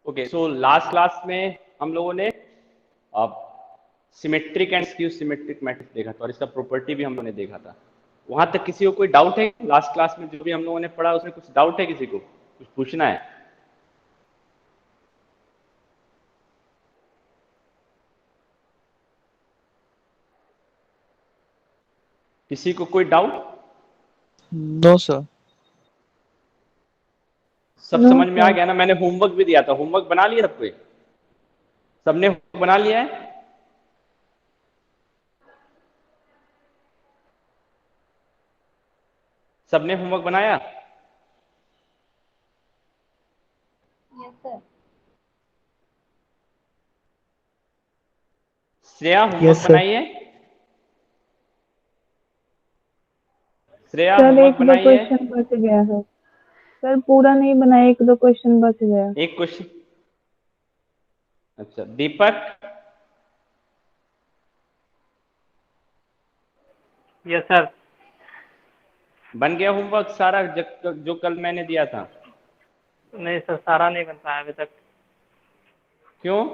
Okay, so last class में हम लोगों ने symmetric and skew symmetric matrix देखा था और इसका प्रॉपर्टी भी हम लोगों ने देखा था। वहां तक किसी को कोई डाउट है? लास्ट क्लास में जो भी हम लोगों ने पढ़ा उसमें कुछ डाउट है? किसी को कुछ पूछना है? किसी को कोई डाउट? No sir. सब नो समझ में आ सर। गया ना? मैंने होमवर्क भी दिया था, होमवर्क बना लिया सब कोई? सबने बना लिया है? सबने होमवर्क बनाया? Yes sir. Shreya homework yes sir. बनाई है? श्रेया सर होमवर्क एक दो बनाई है? क्वेश्चन बच गया है। सर पूरा नहीं बनाया, एक दो क्वेश्चन बच गया। एक क्वेश्चन। अच्छा, दीपक? Yes sir. बन गया होमवर्क सारा जो कल मैंने दिया था? नहीं सर, सारा नहीं बन पाया अभी तक। क्यों?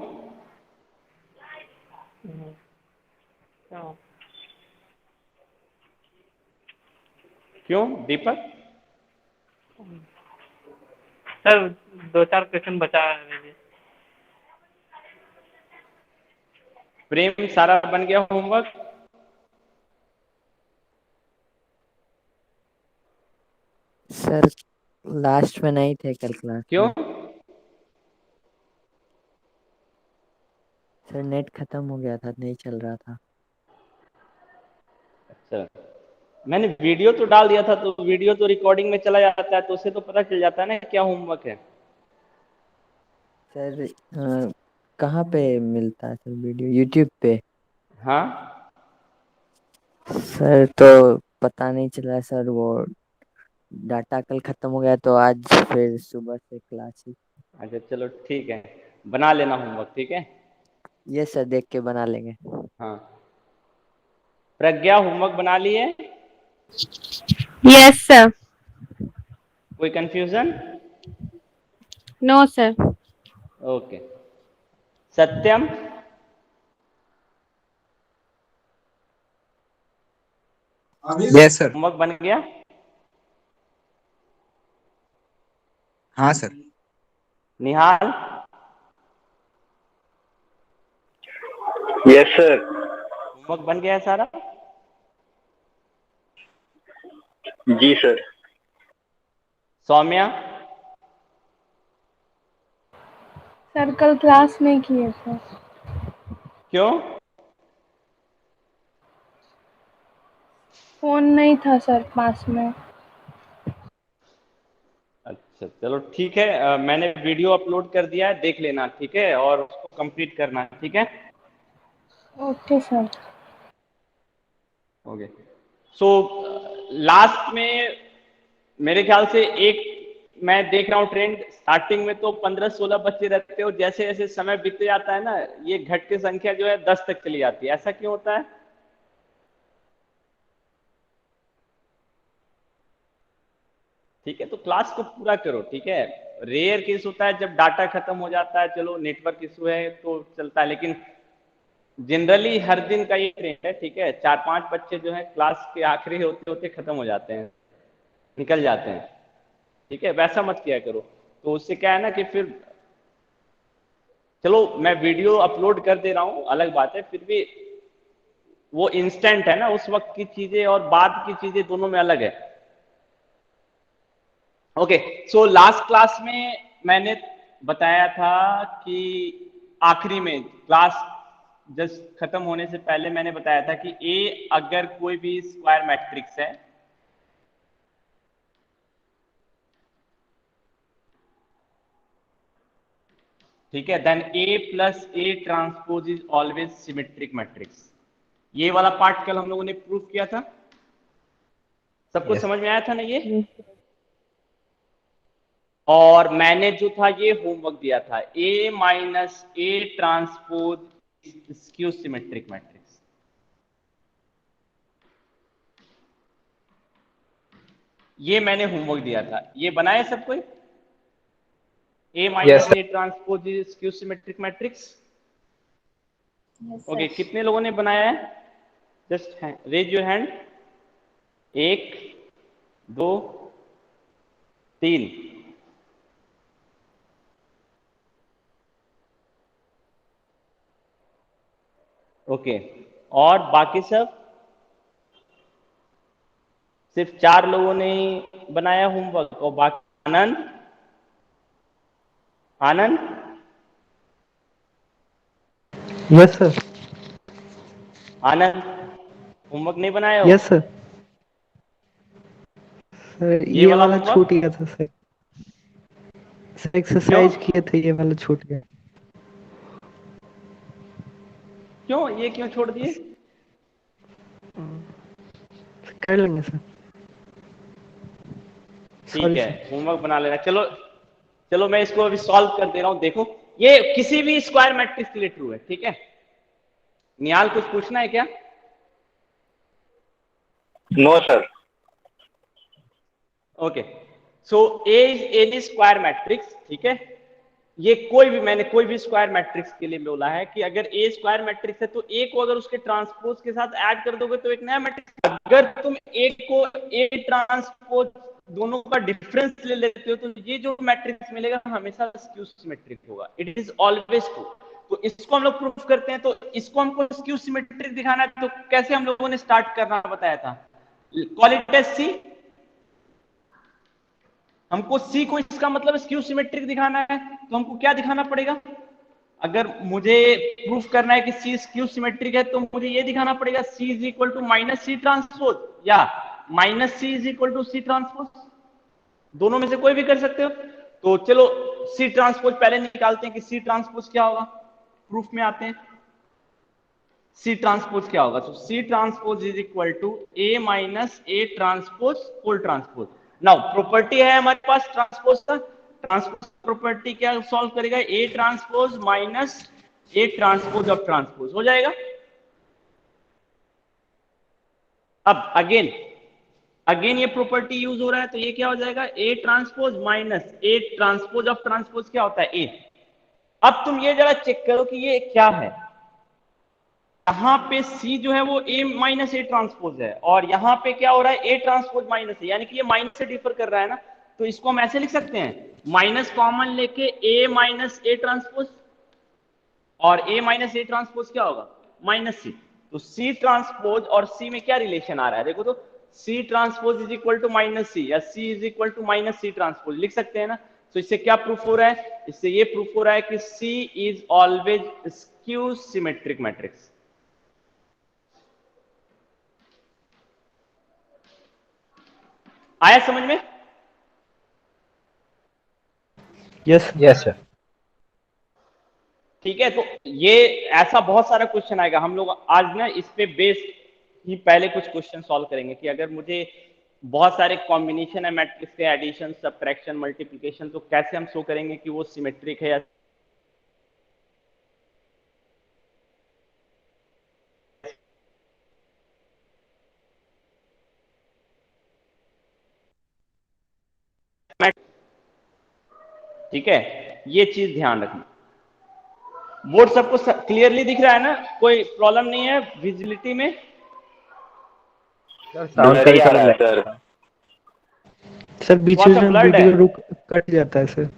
क्यों? क्यों दीपक? सर दो चार क्वेश्चन बचा है अभी भी। प्रेम सारा बन गया होमवर्क? सर लास्ट में नहीं थे कल क्लास क्यों? में। सर नेट खत्म हो गया था, नहीं चल रहा था। अच्छा, मैंने वीडियो तो डाल दिया था, तो वीडियो तो रिकॉर्डिंग में चला जाता है, तो उससे तो पता चल जाता है ना क्या होमवर्क है। सर कहाँ पे मिलता है सर वीडियो? यूट्यूब पे? हाँ, सर तो पता नहीं चला सर, वो डाटा कल खत्म हो गया तो आज फिर सुबह से क्लास ही। अच्छा चलो ठीक है, बना लेना होमवर्क, ठीक है? ये सर देख के बना लेंगे। हाँ, प्रज्ञा होमवर्क बना ली है? Yes sir. कोई confusion? No sir. Okay. Satyam? Yes sir. Homework बन गया? हाँ sir. Nihal? Yes sir. Homework बन गया है सारा? जी सर। सौम्या? सर कल क्लास नहीं किए थे। क्यों? फोन नहीं था सर पास में। अच्छा चलो ठीक है, मैंने वीडियो अपलोड कर दिया है, देख लेना, ठीक है? और उसको कंप्लीट करना, ठीक है? Okay sir. Okay. So last में मेरे ख्याल से एक मैं देख रहा हूँ ट्रेंड, स्टार्टिंग में तो 15-16 बच्चे रहते हैं और जैसे जैसे समय बीतते जाता है ना, ये घट के संख्या जो है 10 तक चली जाती है। ऐसा क्यों होता है? ठीक है, तो क्लास को पूरा करो, ठीक है? रेयर केस होता है जब डाटा खत्म हो जाता है, चलो नेटवर्क इशू है तो चलता है, लेकिन जनरली हर दिन का ये ट्रेंड है, ठीक है? 4-5 बच्चे जो है क्लास के आखिरी होते होते खत्म हो जाते हैं, निकल जाते हैं, ठीक है? वैसा मत किया करो। तो उससे क्या है ना कि फिर चलो मैं वीडियो अपलोड कर दे रहा हूं, अलग बात है, फिर भी वो इंस्टेंट है ना, उस वक्त की चीजें और बाद की चीजें दोनों में अलग है। ओके, सो लास्ट क्लास में मैंने बताया था कि आखिरी में क्लास जस्ट खत्म होने से पहले मैंने बताया था कि ए अगर कोई भी स्क्वायर मैट्रिक्स है, ठीक है, then A plus A transpose is always symmetric matrix. ये वाला पार्ट कल हम लोगों ने प्रूव किया था, सबको यस। समझ में आया था ना ये? Yes sir. और मैंने जो था ये होमवर्क दिया था, A minus A transpose skew symmetric matrix. ये मैंने होमवर्क दिया था, ये बनाए सब कोई? A Yes, minus sir. A transpose is skew symmetric matrix? Yes, okay, sir. कितने लोगों ने बनाया है? Just raise your hand. 1 2 3। Okay, और बाकी सब? सिर्फ 4 लोगों ने ही बनाया होमवर्क, और बाकी? Anand, Anand? Yes sir. Anand, homework नहीं बनाया हो? Yes sir. सर ये ये वाला वाला छूट होमवर्क? गया था सर। सर क्यों? एक्सरसाइज किए थे, ये वाला छूट गया। क्यों, ये क्यों छोड़ दिए? कर लेंगे सर। ठीक सॉरी है, सर। होमवर्क बना लेना। चलो चलो, मैं इसको अभी सॉल्व कर दे रहा हूं। देखो, ये किसी भी स्क्वायर मैट्रिक्स के लिए ट्रू है, ठीक है? निहाल, कुछ पूछना है क्या? No sir. Okay, so A is any square matrix, ठीक है? ये कोई भी, मैंने कोई भी स्क्वायर मैट्रिक्स के लिए बोला है कि अगर ए स्क्वायर मैट्रिक्स है तो ए को अगर उसके ट्रांसपोज के साथ ऐड कर दोगे तो एक नया मैट्रिक्स। अगर तुम ए को ए ट्रांसपोज दोनों का डिफरेंस ले लेते हो तो ये जो मैट्रिक्स मिलेगा हमेशा स्क्यू सिमेट्रिक होगा। It is always true. तो इसको हम लोग प्रूफ करते हैं। तो इसको हमको स्क्यू सिमेट्रिक दिखाना है, तो कैसे हम लोगों ने स्टार्ट करना बताया था? कॉल इट एज सी। हमको C को इसका मतलब स्क्यू सिमेट्रिक दिखाना है, तो हमको क्या दिखाना पड़ेगा? अगर मुझे प्रूफ करना है कि C स्क्यू सिमेट्रिक है तो मुझे ये दिखाना पड़ेगा C is equal to minus C transpose या minus C is equal to C transpose. दोनों में से कोई भी कर सकते हो। तो चलो C ट्रांसपोज पहले निकालते हैं कि C ट्रांसपोज क्या होगा। प्रूफ में आते हैं। C ट्रांसपोज क्या होगा? तो C transpose is equal to A minus A transpose whole transpose. Now property है हमारे पास ट्रांसपोज का। ट्रांसपोज प्रॉपर्टी क्या सॉल्व करेगा? A transpose minus A transpose of transpose हो जाएगा। अब अगेन ये प्रॉपर्टी यूज हो रहा है, तो ये क्या हो जाएगा? A transpose minus A transpose of transpose क्या होता है? A। अब तुम ये जरा चेक करो कि ये क्या है। यहां पे C जो है वो A माइनस A ट्रांसपोज है, और यहां पे क्या हो रहा है? A ट्रांसपोज माइनस है, यानी कि ये माइनस से डिफर कर रहा है ना। तो इसको हम ऐसे लिख सकते हैं, माइनस कॉमन लेके A माइनस A ट्रांसपोज, और A माइनस A ट्रांसपोज क्या होगा? Minus C। तो C ट्रांसपोज और C में क्या रिलेशन आ रहा है? देखो तो, C transpose is equal to minus C या C is equal to minus C transpose लिख सकते हैं ना। तो इससे क्या प्रूफ हो रहा है? इससे ये प्रूफ हो रहा है कि C is always skew symmetric matrix. आया समझ में? Yes Yes, sir. ठीक है, तो ये ऐसा बहुत सारा क्वेश्चन आएगा। हम लोग आज ना इस पे बेस्ड ही पहले कुछ क्वेश्चन सॉल्व करेंगे कि अगर मुझे बहुत सारे कॉम्बिनेशन है मैट्रिक्स के, एडिशन, सब्ट्रैक्शन, मल्टीप्लिकेशन, तो कैसे हम शो करेंगे कि वो सिमेट्रिक है या ठीक है, ये चीज ध्यान रखना। बोर्ड सबको क्लियरली दिख रहा है ना? कोई प्रॉब्लम नहीं है विजिबिलिटी में? Sir, sound ब्लर ही आ कभी-कभी रहा है lag सर। सर, बीच थोड़ा सा में ब्लर्ड वीडियो है। रुक कट जाता है सर।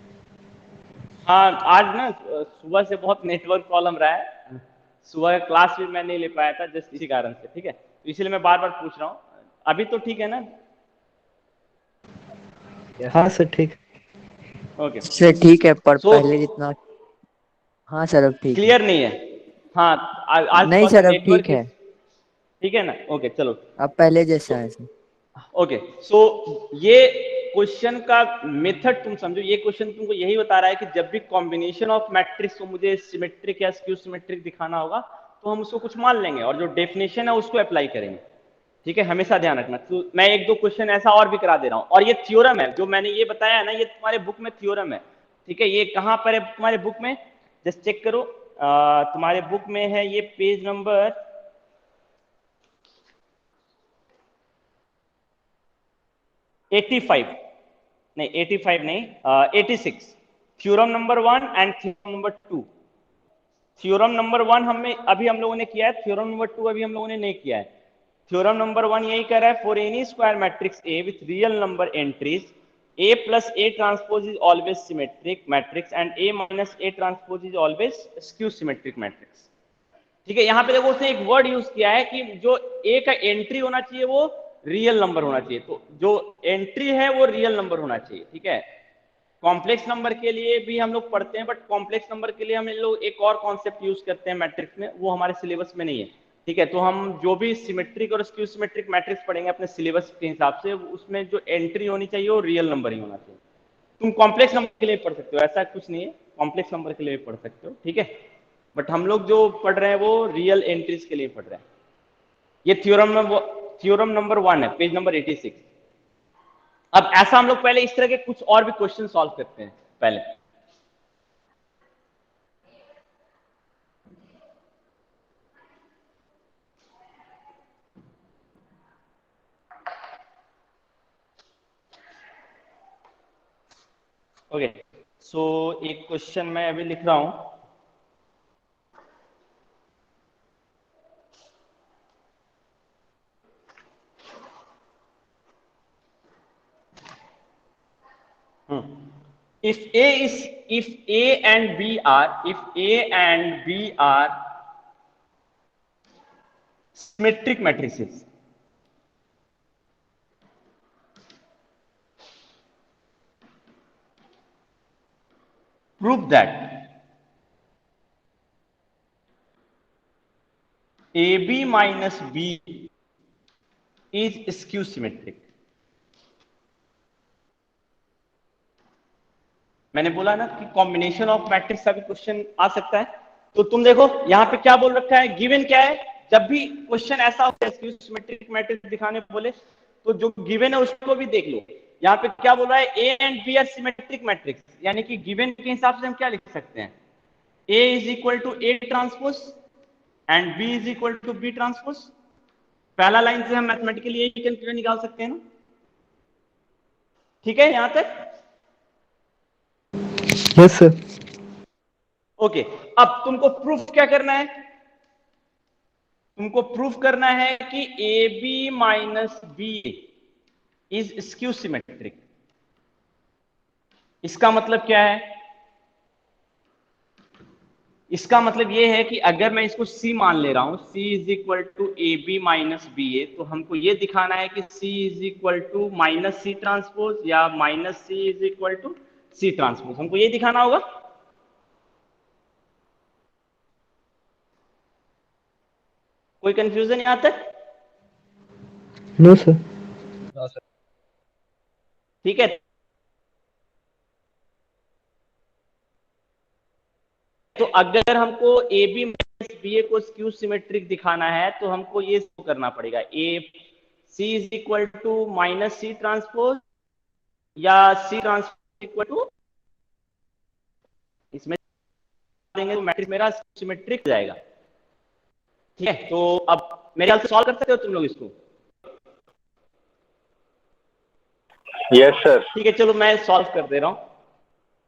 हाँ, आज ना सुबह से बहुत नेटवर्क प्रॉब्लम रहा है। सुबह का क्लास भी मैं नहीं ले पाया था जस्ट इसी कारण से, ठीक है? तो इसलिए मैं बार बार पूछ रहा हूँ। अभी तो ठीक है ना? Yes, हाँ sir. सर ठीक। ओके, सर ठीक है, पर सो पहले जितना। हाँ सर, अब ठीक है। क्लियर नहीं है? हाँ, आज नहीं थोड़ा सा सर, अब ठीक नेटवर्क है। ठीक है ना? ओके, चलो। अब पहले जैसा है सर। ओके, सो ये क्वेश्चन का मेथड तुम समझो। ये क्वेश्चन तुमको यही बता रहा है कि जब भी कॉम्बिनेशन ऑफ मैट्रिक्स को मुझे सिमेट्रिक या स्क्यू सिमेट्रिक दिखाना होगा तो हम उसको कुछ मान लेंगे और जो डेफिनेशन है उसको अप्लाई करेंगे। ठीक है, हमेशा ध्यान रखना। तो मैं एक दो क्वेश्चन ऐसा और भी करा दे रहा हूँ। और ये थ्योरम है जो मैंने ये बताया है ना, ये तुम्हारे बुक में थ्योरम है। ठीक है, ये कहाँ पर है तुम्हारे बुक में? जस्ट चेक करो। तुम्हारे बुक में है ये पेज नंबर 85 नहीं, 86। Theorem number 1 and theorem number 2। Theorem number 1 हम लोगों ने किया है, थ्योरम नंबर 2 अभी हम लोगों ने नहीं किया है। थ्योरम नंबर 1 यही कह रहा है, for any square matrix A with real number entries A plus A transpose is always symmetric matrix and A minus A transpose is always skew symmetric matrix। ठीक है, यहां पे देखो उसने एक वर्ड यूज किया है कि जो A का एंट्री होना चाहिए वो रियल नंबर होना चाहिए, तो जो एंट्री है वो रियल नंबर होना चाहिए। ठीक है, कॉम्प्लेक्स नंबर के लिए भी हम लोग पढ़ते हैं, बट कॉम्प्लेक्स नंबर के लिए हम लोग एक और कॉन्सेप्ट यूज करते हैं मैट्रिक्स में, वो हमारे सिलेबस में नहीं है। ठीक है, तो हम जो भी सिमेट्रिक और स्क्यू सिमेट्रिक मैट्रिक्स पढ़ेंगे अपने सिलेबस के हिसाब से, उसमें जो एंट्री होनी चाहिए वो रियल नंबर ही होना चाहिए। तुम कॉम्प्लेक्स नंबर के लिए पढ़ सकते हो, ऐसा कुछ नहीं है, कॉम्प्लेक्स नंबर के लिए पढ़ सकते हो। ठीक है, बट हम लोग जो पढ़ रहे हैं वो रियल एंट्रीज के लिए पढ़ रहे हैं। ये थ्योरम नंबर 1 है, पेज नंबर 86। अब ऐसा हम लोग पहले इस तरह के कुछ और भी क्वेश्चन सॉल्व करते हैं पहले। ओके, सो एक क्वेश्चन मैं अभी लिख रहा हूं। If A and B are symmetric matrices, prove that AB minus B is skew symmetric। मैंने बोला ना कि कॉम्बिनेशन ऑफ मैट्रिक्स का भी क्वेश्चन आ सकता है। तो तुम देखो यहाँ पे क्या बोल रखा है, गिवन क्या है, जब भी क्वेश्चन ऐसा हो स्क्यू सिमेट्रिक मैट्रिक्स दिखाने बोले तो जो गिवन है उसको भी देख लो। यहाँ पे क्या बोल रहा है, A and B are symmetric matrix, यानी कि गिवन के हिसाब से हम क्या लिख सकते हैं, A is equal to A transpose and B is equal to B transpose. पहला लाइन से हम मैथमेटिकली यही कंक्लूजन निकाल सकते हैं ना। ठीक है यहां तक? Yes sir. ओके, अब तुमको प्रूफ क्या करना है, तुमको प्रूफ करना है कि A B minus B is skew symmetric. इसका मतलब क्या है, इसका मतलब यह है कि अगर मैं इसको C मान ले रहा हूं, C is equal to A B minus B A, तो हमको यह दिखाना है कि C is equal to minus C transpose या minus C is equal to C transpose, हमको यह दिखाना होगा। कोई कंफ्यूजन यहां तक? No sir. ठीक है, तो अगर हमको A B minus B A को स्क्यू सिमेट्रिक दिखाना है तो हमको ये शो करना पड़ेगा, A C is equal to minus C transpose या सी ट्रांसपोज इक्वल टू, इसमें देंगे तो मैट्रिक्स मेरा सिमेट्रिक जाएगा। ठीक है, तो अब मेरे ख्याल से सॉल्व कर सकते हो तुम लोग इसको। Yes sir. ठीक है, चलो मैं सॉल्व कर दे रहा हूं।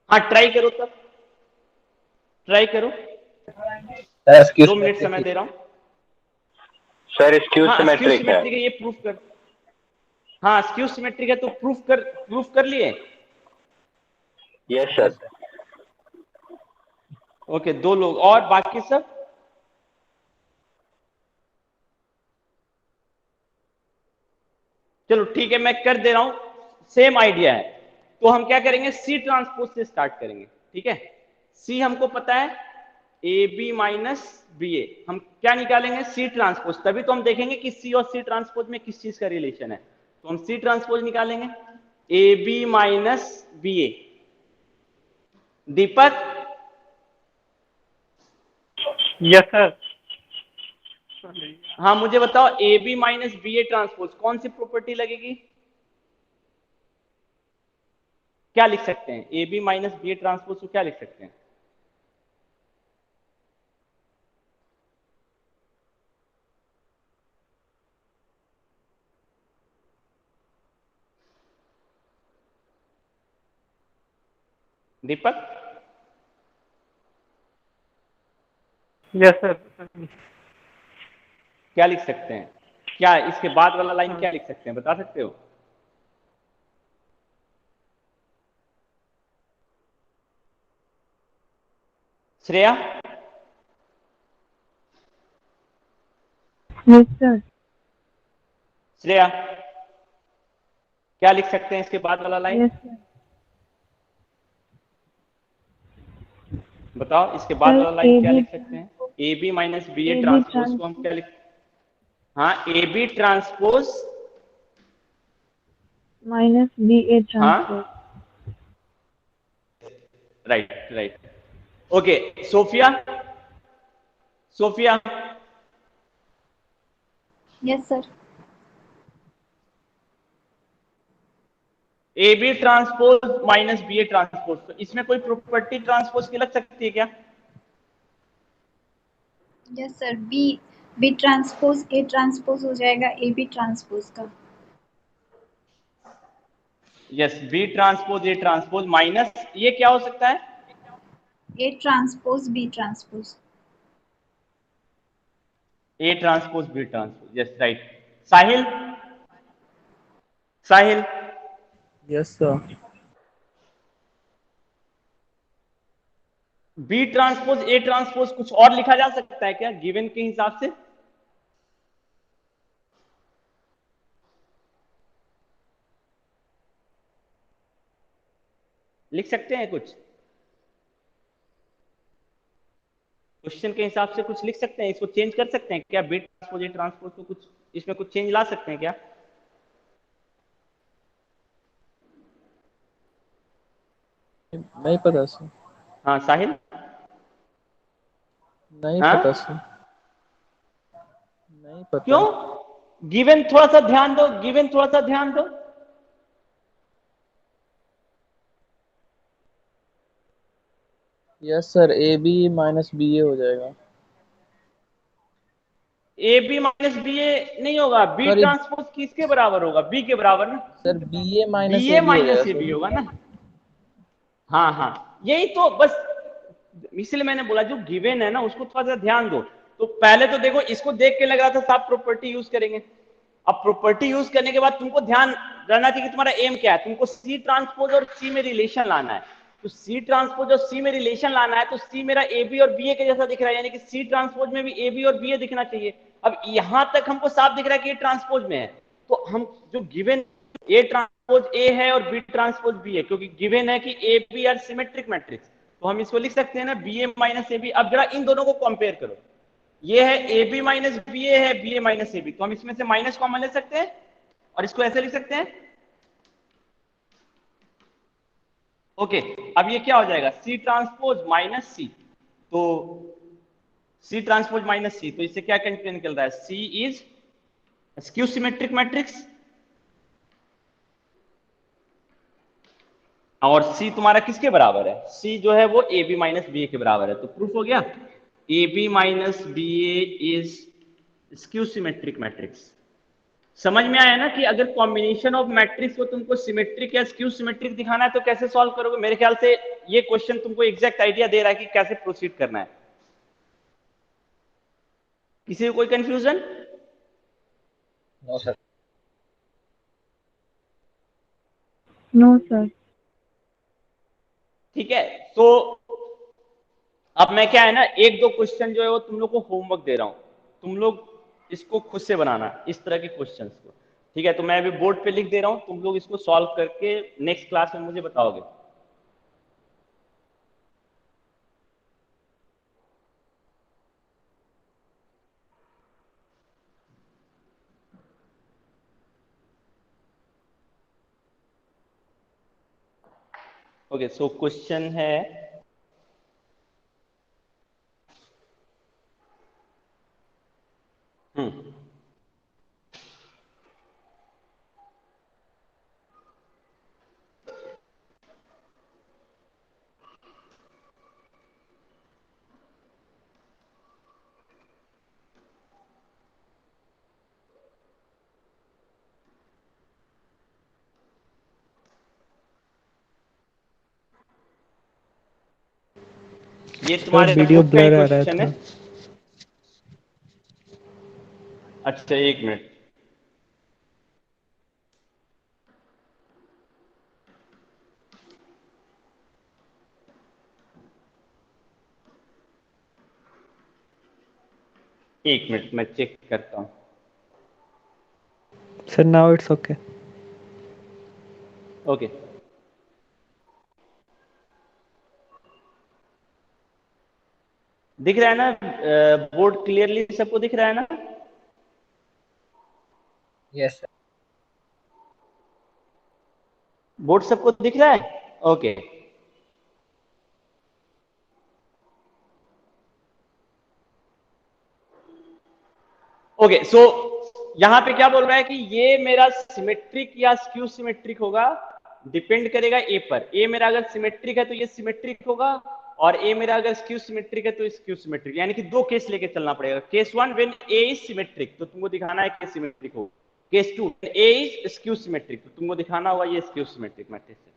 हाँ ट्राई करो, तब ट्राई करो, 2 मिनट समय दे रहा हूं। सर स्क्यू हाँ स्क्यू सिमेट्रिक है। सिमेट्रिक है, ये प्रूफ कर, हाँ स्क्यू सिमेट्रिक है तो प्रूफ कर लिए। Yes sir. ओके, 2 लोग और, बाकी सब चलो ठीक है, मैं कर दे रहा हूं, सेम आइडिया है। तो हम क्या करेंगे, सी ट्रांसपोज से स्टार्ट करेंगे। ठीक है, सी हमको पता है ए बी माइनस बी ए, हम क्या निकालेंगे, सी ट्रांसपोज, तभी तो हम देखेंगे कि सी और सी ट्रांसपोज में किस चीज का रिलेशन है। तो हम सी ट्रांसपोज निकालेंगे, A B minus B A. Deepak? Yes sir. हाँ मुझे बताओ, A B minus B A transpose कौन सी प्रॉपर्टी लगेगी, क्या लिख सकते हैं, A B minus B A transpose को क्या लिख सकते हैं? दीपक? Yes sir. क्या लिख सकते हैं? क्या इसके बाद वाला लाइन क्या लिख सकते हैं, बता सकते हो? श्रेया? Yes sir. श्रेया, क्या लिख सकते हैं इसके बाद वाला लाइन? Yes sir. बताओ, इसके बाद वाला लाइन ए क्या बी लिख सकते हैं? A B minus B A A B transpose को हम क्या लिख, हाँ, A B transpose minus B A हाँ, transpose. Right right. Okay, Sophia, Sophia, yes sir. A B transpose minus B A transpose, तो इसमें कोई प्रॉपर्टी ट्रांसपोज की लग सकती है क्या? Yes sir, B B transpose A transpose हो जाएगा ए बी ट्रांसपोज का। Yes, B transpose A transpose minus ये क्या हो सकता है? A transpose B transpose. A transpose B transpose, yes right. Sahil, Sahil, Yes, sir. B transpose A transpose कुछ और लिखा जा सकता है क्या गिवन के हिसाब से? लिख सकते हैं कुछ? क्वेश्चन के हिसाब से कुछ लिख सकते हैं, इसको चेंज कर सकते हैं क्या? बी ट्रांसपोज ए ट्रांसपोज को कुछ इसमें कुछ चेंज ला सकते हैं क्या? नहीं पता सर। हाँ साहिल, नहीं हाँ? पता सर। नहीं पता। क्यों? गिवन थोड़ा सा ध्यान दो, गिवन थोड़ा सा ध्यान दो। Yes sir, A B minus B A हो जाएगा। A B minus B A नहीं होगा, बी सर ट्रांसपोज किसके बराबर होगा? बी के बराबर ना। Sir B A minus B A A B हो माइनस ए जाएगा बी सर। होगा ना। हाँ हाँ, यही तो बस, इसलिए मैंने बोला जो गिवन है ना उसको थोड़ा सा ध्यान दो। तो पहले तो देखो, इसको देख के लग रहा था साफ प्रॉपर्टी यूज करेंगे। अब प्रॉपर्टी यूज करने के बाद तुमको ध्यान रहना चाहिए कि तुम्हारा एम क्या है। तुमको सी ट्रांसपोज और सी में रिलेशन लाना है। तो सी ट्रांसपोज और सी में रिलेशन लाना है, तो सी मेरा ए बी और बी ए के जैसा दिख रहा है, यानी कि सी ट्रांसपोज में भी ए बी और बी ए दिखना चाहिए। अब यहां तक हमको साफ दिख रहा है कि ये ट्रांसपोज में है, तो हम जो गिवन ए ट्रांसपोज ए है और बी ट्रांसपोज बी है, क्योंकि गिवन है कि A B are symmetric matrix, तो हम इसको लिख सकते हैं ना B A minus A B. अब जरा इन दोनों को कंपेयर करो, ये है A B minus B A है B A minus A B, तो हम इसमें से माइनस कॉमन ले सकते हैं और इसको ऐसे लिख सकते हैं। ओके, अब ये क्या हो जाएगा? सी ट्रांसपोज माइनस सी, तो सी ट्रांसपोज माइनस सी, तो इससे क्या कंक्लूजन निकल रहा है? सी इज स्क्यू सिमेट्रिक मैट्रिक्स, और सी तुम्हारा किसके बराबर है? सी जो है वो A B minus B A के बराबर है, तो प्रूफ हो गया A B minus B A is skew symmetric matrix. समझ में आया ना कि अगर कॉम्बिनेशन ऑफ मैट्रिक्स को तुमको सिमेट्रिक या स्क्यू सिमेट्रिक दिखाना है तो कैसे सॉल्व करोगे? मेरे ख्याल से ये क्वेश्चन तुमको एग्जैक्ट आइडिया दे रहा है कि कैसे प्रोसीड करना है। किसी को कोई confusion? No sir. No sir. ठीक है, तो अब मैं क्या है ना, एक दो क्वेश्चन जो है वो तुम लोग को होमवर्क दे रहा हूं, तुम लोग इसको खुद से बनाना, इस तरह के क्वेश्चंस को। ठीक है, तो मैं अभी बोर्ड पे लिख दे रहा हूं, तुम लोग इसको सॉल्व करके नेक्स्ट क्लास में मुझे बताओगे। ओके, सो क्वेश्चन है ये सर तुम्हारे वीडियो बुक का ही ब्लर आ रहा क्वेश्चन था। है। अच्छा, एक मिनट। एक मिनट मैं चेक करता हूँ। Sir, now it's okay. Okay, दिख रहा है ना? बोर्ड क्लियरली सबको दिख रहा है ना? Yes sir. बोर्ड सबको दिख रहा है? ओके। ओके, सो यहां पे क्या बोल रहा है कि ये मेरा सिमेट्रिक या स्क्यू सिमेट्रिक होगा, डिपेंड करेगा ए पर। ए मेरा अगर सिमेट्रिक है तो ये सिमेट्रिक होगा, और ए मेरा अगर स्क्यू सिमेट्रिक है तो स्क्यू सिमेट्रिक। यानी कि दो केस लेके चलना पड़ेगा। Case 1 when A is symmetric, तो तुमको दिखाना है कि सिमेट्रिक हो। Case 2 A is skew symmetric, तो तुमको दिखाना होगा ये स्क्यू सिमेट्रिक मैट्रिक्स है।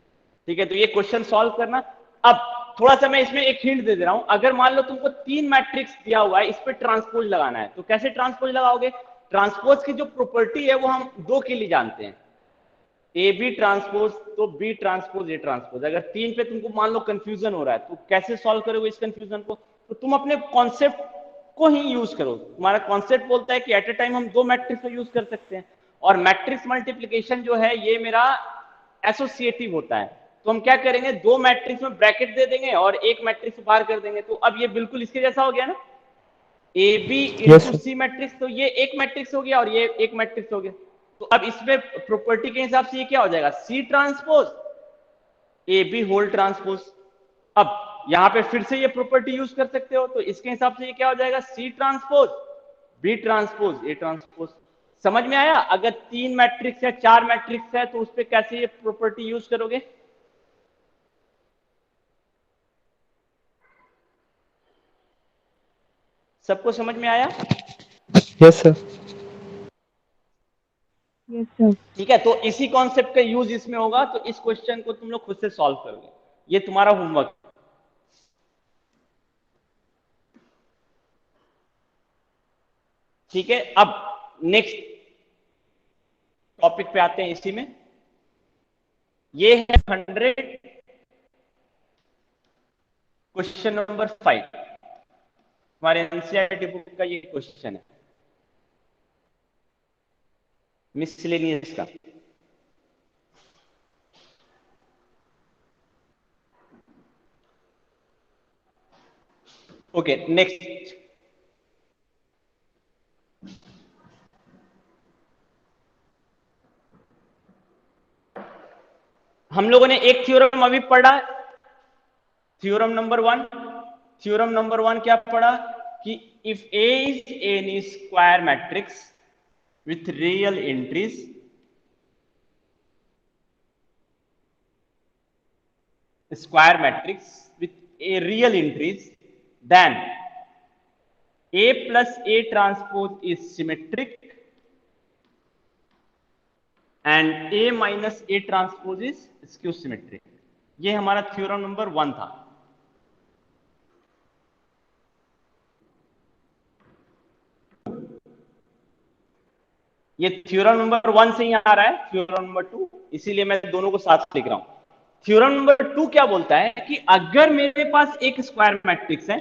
ठीक है, तो ये क्वेश्चन सॉल्व करना। अब थोड़ा सा मैं इसमें एक हिंट दे दे रहा हूं। अगर मान लो तुमको 3 मैट्रिक्स दिया हुआ है, इस पे ट्रांसपोज लगाना है, तो कैसे ट्रांसपोज लगाओगे? ट्रांसपोज की जो प्रॉपर्टी है वो हम दो के लिए जानते हैं, ए बी ट्रांसपोज तो बी ट्रांसपोज ए ट्रांसपोज। अगर 3 पे तुमको मान लो कंफ्यूजन हो रहा है, तो कैसे सॉल्व करोगे इस कंफ्यूजन को? तो तुम अपने कॉन्सेप्ट को ही यूज करो। तुम्हारा कॉन्सेप्ट बोलता है कि एट ए टाइम हम दो मैट्रिक्स को यूज कर सकते हैं, और मैट्रिक्स मल्टीप्लीकेशन जो है ये मेरा एसोसिएटिव होता है। तो हम क्या करेंगे, दो मैट्रिक्स में ब्रैकेट दे देंगे और एक मैट्रिक्स बाहर कर देंगे। तो अब ये बिल्कुल इसके जैसा हो गया ना, A B into C matrix, तो ये एक मैट्रिक्स हो गया और ये एक मैट्रिक्स हो गया। तो अब इसमें प्रॉपर्टी के हिसाब से ये क्या हो जाएगा, C transpose A B whole transpose. अब यहां पे फिर से ये प्रॉपर्टी यूज कर सकते हो, तो इसके हिसाब से ये क्या हो जाएगा, C transpose B transpose A transpose. समझ में आया? अगर 3 मैट्रिक्स है 4 मैट्रिक्स है तो उस पर कैसे ये प्रॉपर्टी यूज करोगे? सबको समझ में आया? Yes sir. Yes sir. ठीक है, तो इसी कॉन्सेप्ट का यूज इसमें होगा। तो इस क्वेश्चन को तुम लोग खुद से सॉल्व करोगे, ये तुम्हारा होमवर्क। ठीक है, अब नेक्स्ट टॉपिक पे आते हैं। इसी में ये है 100 क्वेश्चन नंबर 5, हमारे एनसीईआरटी बुक का ये क्वेश्चन है, मिसलेनियस का। ओके, नेक्स्ट हम लोगों ने एक थ्योरम अभी पढ़ा, थ्योरम नंबर 1। थ्योरम नंबर 1 क्या पढ़ा कि if A is any square matrix with real entries, square matrix with a real entries, then A plus A transpose is symmetric and A minus A transpose is skew symmetric। ये हमारा theorem number 1 था। ये theorem number 1 से ही आ रहा है, theorem number 2, इसीलिए मैं दोनों को साथ लिख रहा हूं। थ्योरम नंबर 2 क्या बोलता है कि अगर मेरे पास एक स्क्वायर मैट्रिक्स है,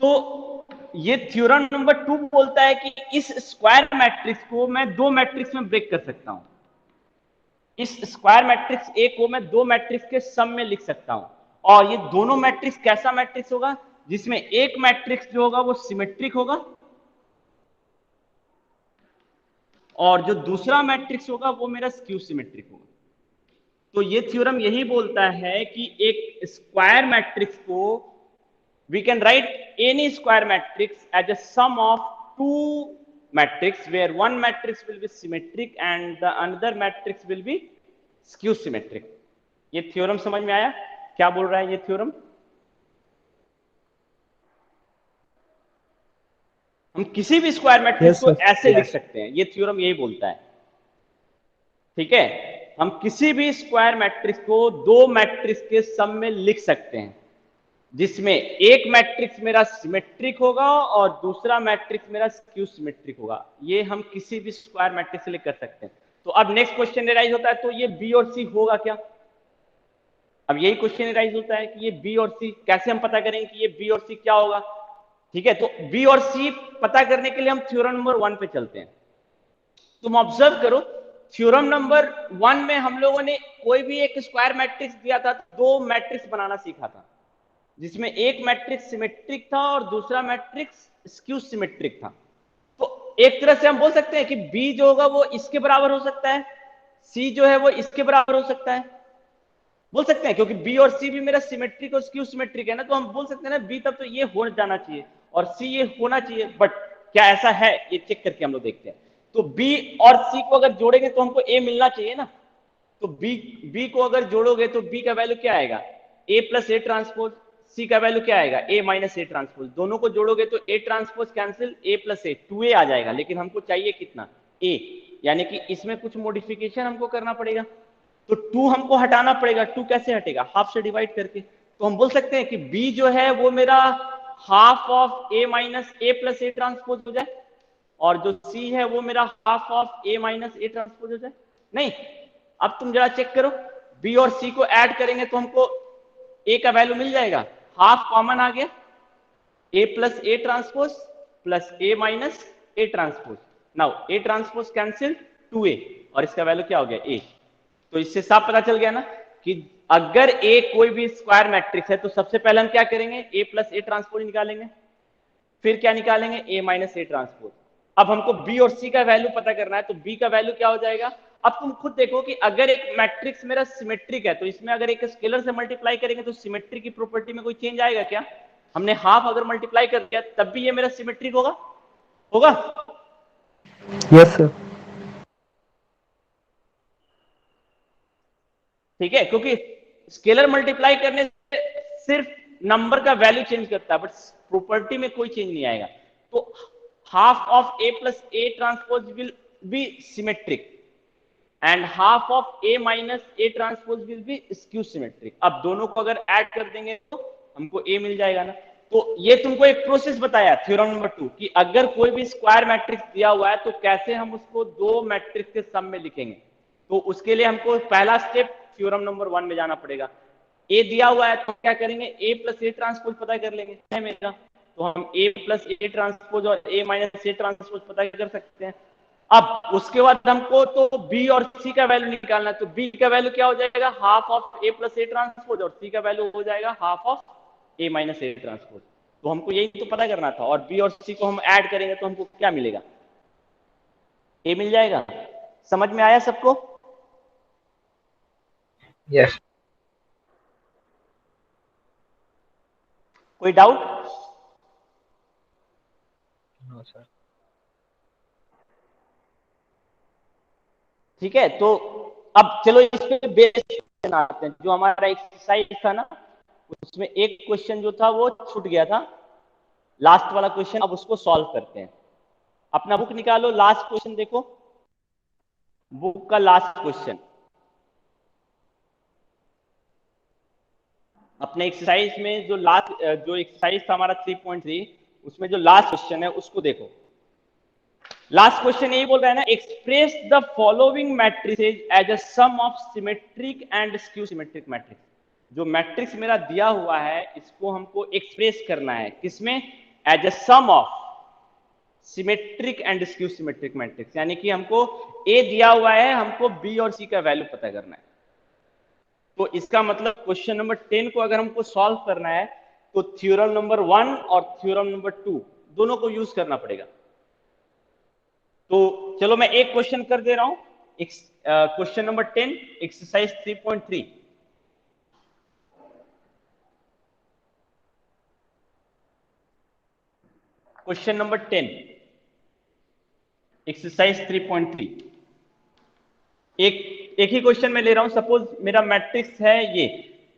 तो ये थ्योरम नंबर 2 बोलता है कि इस स्क्वायर मैट्रिक्स को मैं दो मैट्रिक्स में ब्रेक कर सकता हूं। इस स्क्वायर मैट्रिक्स ए को मैं दो मैट्रिक्स के सम में लिख सकता हूं, और ये दोनों मैट्रिक्स कैसा मैट्रिक्स होगा, जिसमें एक मैट्रिक्स जो होगा वो सिमेट्रिक होगा, और जो दूसरा मैट्रिक्स होगा वो मेरा स्क्यू सिमेट्रिक होगा। तो ये थ्योरम यही बोलता है कि एक स्क्वायर मैट्रिक्स को we can write any square matrix as a sum of two matrix where one matrix will be symmetric and the another matrix will be skew symmetric। ये थ्योरम समझ में आया? क्या बोल रहा है ये थ्योरम? हम किसी भी स्क्वायर मैट्रिक्स को ऐसे लिख सकते हैं, ये थ्योरम यही बोलता है। ठीक है, हम किसी भी स्क्वायर मैट्रिक्स को दो मैट्रिक्स के सम में लिख सकते हैं। जिसमें एक मैट्रिक्स मेरा सिमेट्रिक होगा और दूसरा मैट्रिक्स मेरा स्क्यू सिमेट्रिक होगा। ये हम किसी भी स्क्वायर मैट्रिक्स के लिए कर सकते हैं। तो अब नेक्स्ट क्वेश्चन राइज होता है, तो ये बी और सी होगा क्या? अब यही क्वेश्चन राइज होता है कि ये बी और सी कैसे हम पता करेंगे कि ये बी और सी क्या होगा। ठीक है, तो बी और सी पता करने के लिए हम थ्योरम नंबर 1 पे चलते हैं। तुम ऑब्जर्व करो, थ्योरम नंबर 1 में हम लोगों ने कोई भी एक स्क्वायर मैट्रिक्स दिया था, दो मैट्रिक्स बनाना सीखा था, जिसमें एक मैट्रिक्स सिमेट्रिक था और दूसरा मैट्रिक्स स्क्यू सिमेट्रिक था। तो एक तरह से हम बोल सकते हैं कि बी जो होगा वो इसके बराबर हो सकता है, सी जो है वो इसके बराबर हो सकता है, बोल सकते हैं, क्योंकि बी और सी भी मेरा सिमेट्रिक और स्क्यू सिमेट्रिक है ना, तो हम बोल सकते हैं ना बी तब तो ये हो जाना चाहिए और सी ये होना चाहिए। बट क्या ऐसा है, ये चेक करके हम लोग देखते हैं। तो बी और सी को अगर जोड़ेंगे तो हमको ए मिलना चाहिए ना। तो बी को अगर जोड़ोगे तो बी का वैल्यू क्या आएगा, ए प्लस ए ट्रांसपोज। सी का वैल्यू क्या आएगा, ए माइनस ए ट्रांसपोज। दोनों को जोड़ोगे तो A transpose cancel, A plus A 2a आ जाएगा। लेकिन हमको चाहिए कितना, ए, यानी कि इसमें कुछ मॉडिफिकेशन हमको करना पड़ेगा। तो 2 हमको हटाना पड़ेगा। 2 कैसे हटेगा, हाफ से डिवाइड करके। तो हम बोल सकते हैं कि b जो है वो मेरा half of a minus A plus A transpose हो जाए, और जो c है वो मेरा half of a minus A transpose हो जाए। नहीं, अब तुम जरा चेक करो, b और c को ऐड करेंगे तो हमको a का वैल्यू मिल जाएगा, हाफ कॉमन आ गया, a plus A transpose plus a minus A transpose. Now a transpose cancel, 2a, और इसका वैल्यू क्या हो गया, a। तो इससे साफ पता चल गया ना कि अगर ए कोई भी स्क्वायर मैट्रिक्स है तो सबसे पहले हम क्या करेंगे, ए प्लस ए ट्रांसपोज निकालेंगे, फिर क्या निकालेंगे, ए माइनस ए ट्रांसपोज। अब हमको बी और सी का वैल्यू पता करना है, तो बी का वैल्यू क्या हो जाएगा। अब तुम खुद देखो कि अगर एक मैट्रिक्स मेरा सिमेट्रिक है तो इसमें अगर एक स्केलर से मल्टीप्लाई करेंगे तो सिमेट्री की प्रॉपर्टी में कोई चेंज आएगा क्या? हमने हाफ अगर मल्टीप्लाई कर दिया तब भी ये मेरा सिमेट्रिक होगा, होगा? Yes, sir. ठीक है, क्योंकि स्केलर मल्टीप्लाई करने से सिर्फ नंबर का वैल्यू चेंज करता है, बट प्रॉपर्टी में कोई चेंज नहीं आएगा। तो half of A plus A transpose will be symmetric and half of A minus A transpose will be skew symmetric. अब दोनों को अगर ऐड कर देंगे तो हमको ए मिल जाएगा ना। तो ये तुमको एक प्रोसेस बताया थ्योरम नंबर 2 कि अगर कोई भी स्क्वायर मैट्रिक्स दिया हुआ है तो कैसे हम उसको दो मैट्रिक्स के सम में लिखेंगे। तो उसके लिए हमको पहला स्टेप थ्योरम नंबर 1 में जाना पड़ेगा। ए दिया हुआ है तो क्या करेंगे, ए प्लस ए ट्रांसपोज पता कर लेंगे, है मेरा, तो हम ए प्लस ए ट्रांसपोज और ए माइनस ए ट्रांसपोज पता कर सकते हैं। अब उसके बाद हमको तो बी और सी का वैल्यू निकालना है, तो बी का वैल्यू क्या हो जाएगा, half of A plus A transpose, और सी का वैल्यू हो जाएगा half of A minus A transpose. तो हमको यही तो पता करना था, और बी और सी को हम ऐड करेंगे तो हमको क्या मिलेगा, ए मिल जाएगा। समझ में आया सबको? Yes. कोई डाउट? No, sir. ठीक है, तो अब चलो इस पे बेस क्वेश्चन आते हैं। जो हमारा एक्सरसाइज था ना, उसमें एक क्वेश्चन जो था वो छूट गया था, लास्ट वाला क्वेश्चन। अब उसको सॉल्व करते हैं। अपना बुक निकालो, लास्ट क्वेश्चन देखो, बुक का लास्ट क्वेश्चन अपने एक्सरसाइज में जो एक्सरसाइज था हमारा 3.3, उसमें जो लास्ट क्वेश्चन है उसको देखो। लास्ट क्वेश्चन यही बोल रहा है ना, express the following matrices as a sum of symmetric and skew symmetric matrix. जो मैट्रिक्स मेरा दिया हुआ है इसको हमको एक्सप्रेस करना है, किसमें, as a sum of symmetric and skew symmetric matrix. यानी कि हमको ए दिया हुआ है, हमको बी और सी का वैल्यू पता करना है। तो इसका मतलब क्वेश्चन नंबर 10 को अगर हमको सॉल्व करना है तो थ्योरम नंबर 1 और थ्योरम नंबर 2 दोनों को यूज करना पड़ेगा। तो चलो मैं एक क्वेश्चन कर दे रहा हूं, question number 10 exercise 3.3। Question number 10 exercise 3.3। एक ही क्वेश्चन में ले रहा हूं। सपोज मेरा मैट्रिक्स है ये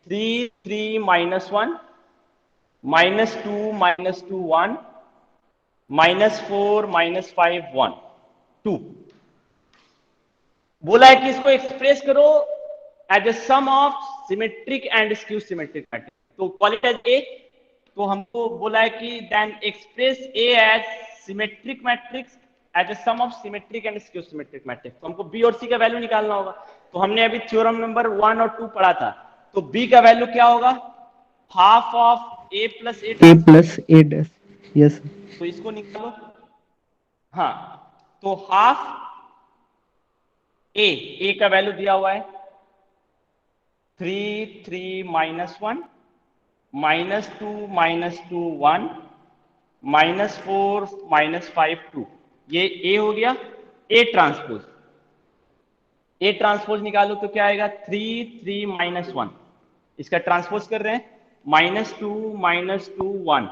3 3 -1 -2 -2 1 -4 -5 1 2। बोला है कि इसको एक्सप्रेस करो as a sum of symmetric and skew symmetric matrix. तो क्वालिटी ए तो हमको बोला है कि then express A as symmetric matrix as a sum of symmetric and skew symmetric matrix. तो हमको बी और सी का वैल्यू निकालना होगा। तो हमने अभी थ्योरम नंबर 1 और 2 पढ़ा था। तो बी का वैल्यू क्या होगा? Half of A plus A dash. Yes. तो इसको निकालो। हाँ, तो हाफ ए का वैल्यू दिया हुआ है 3 3 -1 -2 -2 1 -4 -5 2। ये ए हो गया। ए ट्रांसपोज निकालो तो क्या आएगा? 3 3 -1। इसका ट्रांसपोज कर रहे हैं -2 -2 1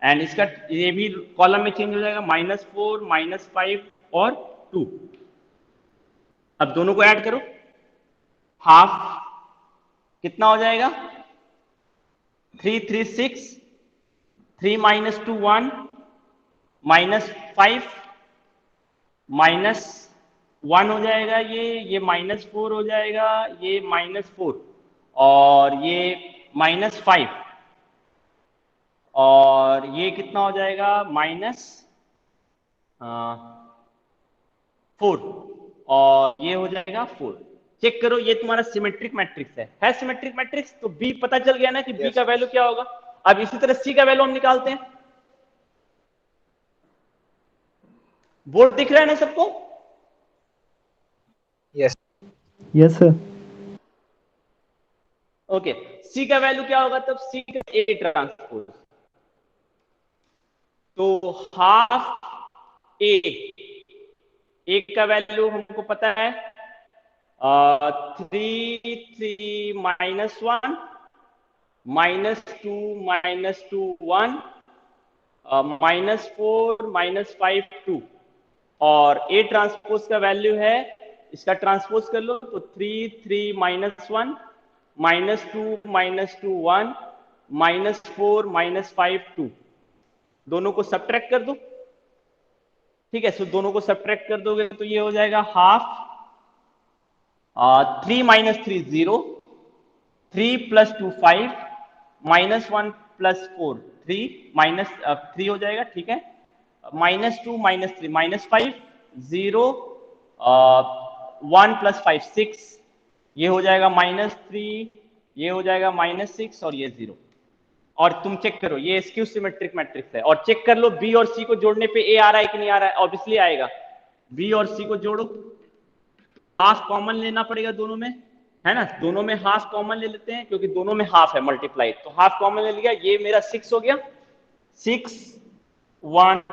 एंड इसका ये भी कॉलम में चेंज हो जाएगा -4 -5 और 2। अब दोनों को ऐड करो, हाफ कितना हो जाएगा? 3 3 6 3 -2 1 -5 -1 हो जाएगा। ये -4 हो जाएगा, ये -4 और ये -5 और ये कितना हो जाएगा? -4 और ये हो जाएगा 4। चेक करो, ये तुम्हारा सिमेट्रिक मैट्रिक्स है सिमेट्रिक मैट्रिक्स। तो बी पता चल गया ना कि बी का वैल्यू क्या होगा। अब इसी तरह सी का वैल्यू हम निकालते हैं। बोर्ड दिख रहा है ना सबको? यस। Yes sir. ओके, सी का वैल्यू क्या होगा तब? सी का ए ट्रांसपोज। तो हाफ ए का वैल्यू हमको पता है 3 3 -1 -2 -2 1 -4 -5 2 और ए ट्रांसपोज का वैल्यू है, इसका ट्रांसपोज कर लो तो 3 3 -1 -2 -2 1 -4 -5 2। दोनों को सब्ट्रैक्ट कर दो। ठीक है, सो दोनों को सब्ट्रैक्ट कर दोगे तो ये हो जाएगा हाफ 3 -3 0 3 + 2 5 -1 + 4 3 हो जाएगा। ठीक है, -2 -3 -5 0 1 + 5 6 ये हो जाएगा -3 ये हो जाएगा -6 और ये 0। और तुम चेक करो ये स्क्यू सिमेट्रिक मैट्रिक्स है। और चेक कर लो बी और सी को जोड़ने पे ए आ रहा है कि नहीं आ रहा है। ऑब्वियसली आएगा। बी और सी को जोड़ो, हाफ कॉमन लेना पड़ेगा दोनों में, है ना? दोनों में हाफ कॉमन ले लेते हैं क्योंकि दोनों में हाफ है मल्टीप्लाई। तो हाफ कॉमन ले लिया, ये मेरा 6 हो गया। 6 1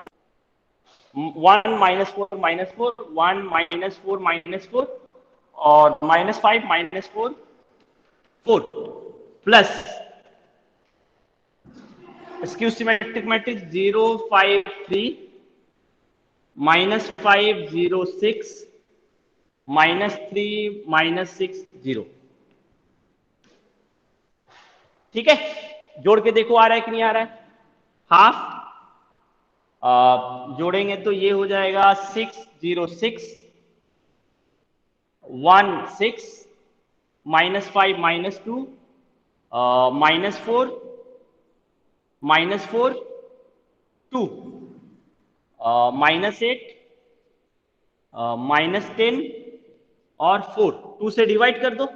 1 -4 -4 1 -4 -4 और -5 -4 4 प्लस स्क्यू सिमेट्रिक मैट्रिक्स 0 5 3 -5 0 6 -3 -6 0। ठीक है, जोड़ के देखो आ रहा है कि नहीं आ रहा है। हाफ जोड़ेंगे तो ये हो जाएगा 6 0 6 1 6 -5 -2 -4 -4 2 -8 -10 और 4। 2 से डिवाइड कर दो,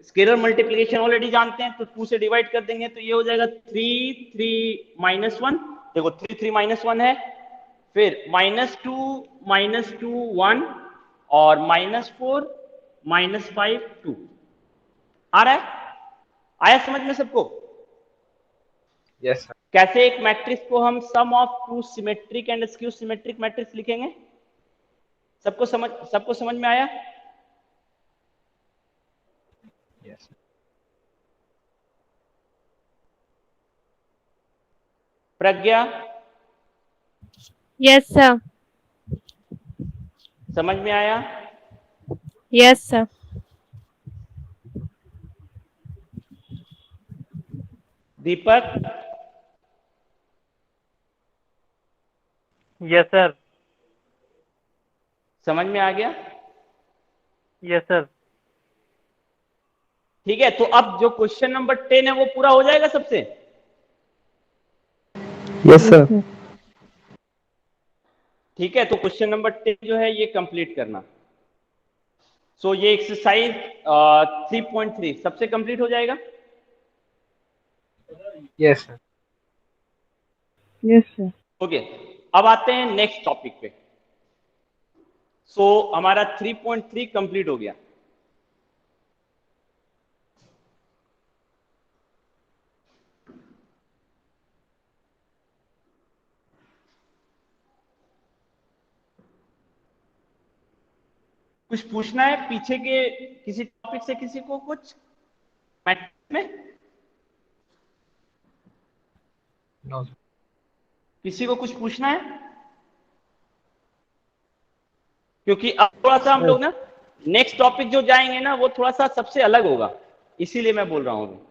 स्केलर मल्टीप्लिकेशन ऑलरेडी जानते हैं तो 2 से डिवाइड कर देंगे तो ये हो जाएगा 3 3 -1। देखो 3 3 -1 है, फिर -2 -2 1 और -4 -5 2। आ रहा है? आया समझ में सबको? Yes sir. कैसे एक मैट्रिक्स को हम sum of two symmetric and skew symmetric matrix लिखेंगे? सबको समझ में आया? यस। Pragya Yes, sir. समझ में आया? Yes, sir. Deepak yes sir. समझ में आ गया? Yes sir. ठीक है, तो अब जो क्वेश्चन नंबर 10 है वो पूरा हो जाएगा सबसे? Yes sir. ठीक है, तो क्वेश्चन नंबर 10 जो है ये कंप्लीट करना। सो ये एक्सरसाइज 3.3 सबसे कंप्लीट हो जाएगा। Yes, sir. Yes sir. Okay, अब आते हैं नेक्स्ट टॉपिक पे। सो हमारा 3.3 कंप्लीट हो गया। कुछ पूछना है पीछे के किसी टॉपिक से, किसी को कुछ मैथ में? No, sir. किसी को कुछ पूछना है? क्योंकि अब थोड़ा सा हम लोग ना नेक्स्ट टॉपिक जो जाएंगे ना वो थोड़ा सा सबसे अलग होगा, इसीलिए मैं बोल रहा हूँ।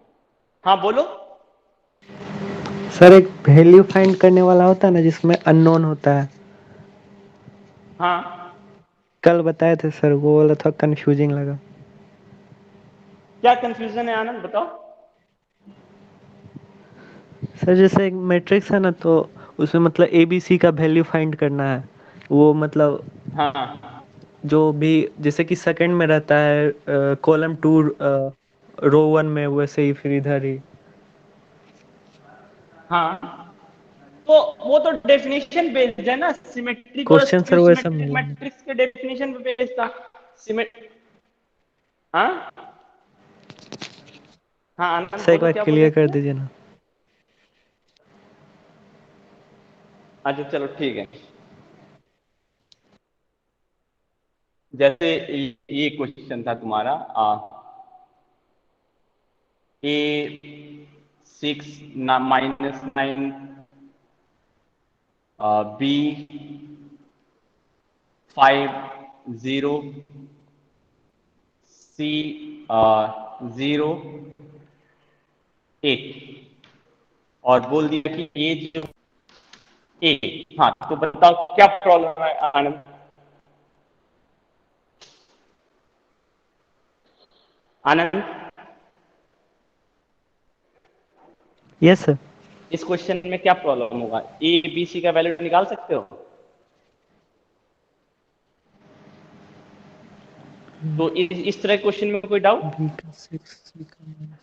हाँ बोलो। सर एक वैल्यू फाइंड करने वाला होता है ना जिसमें अननोन होता है, हाँ, कल बताए थे सर, वो वाला थोड़ा कंफ्यूजिंग लगा। क्या कंफ्यूजन है आनंद, बताओ। सर जैसे एक मैट्रिक्स है ना, तो उसमें मतलब ABC का वैल्यू फाइंड करना है, वो मतलब हाँ जो भी जैसे कि सेकंड में रहता है कॉलम 2 रो 1 में, वैसे ही फिर इधर ही। हाँ, तो वो तो डेफिनेशन बेस्ड है ना, सिमेट्रिक और क्वेश्चन सर स्क्यू वैसा सिमेट्रिक मिला है। मैट्रिक्स के डेफिनेशन पे बेस्ड था। सिमेट हाँ हाँ आनंद सर एक बोलो, बार क्या बोल क्लियर रहे कर थे? दीजिए ना। अच्छा चलो ठीक है। जैसे ये क्वेश्चन था तुम्हारा A6 -9 B50 C08 और बोल दिया कि ये जो ए, हाँ तो बताओ क्या प्रॉब्लम है आनंद? Anand, yes sir. इस क्वेश्चन में क्या प्रॉब्लम होगा? ए बी सी का वैल्यू निकाल सकते हो? तो इस तरह क्वेश्चन में कोई डाउट? B का 6 C का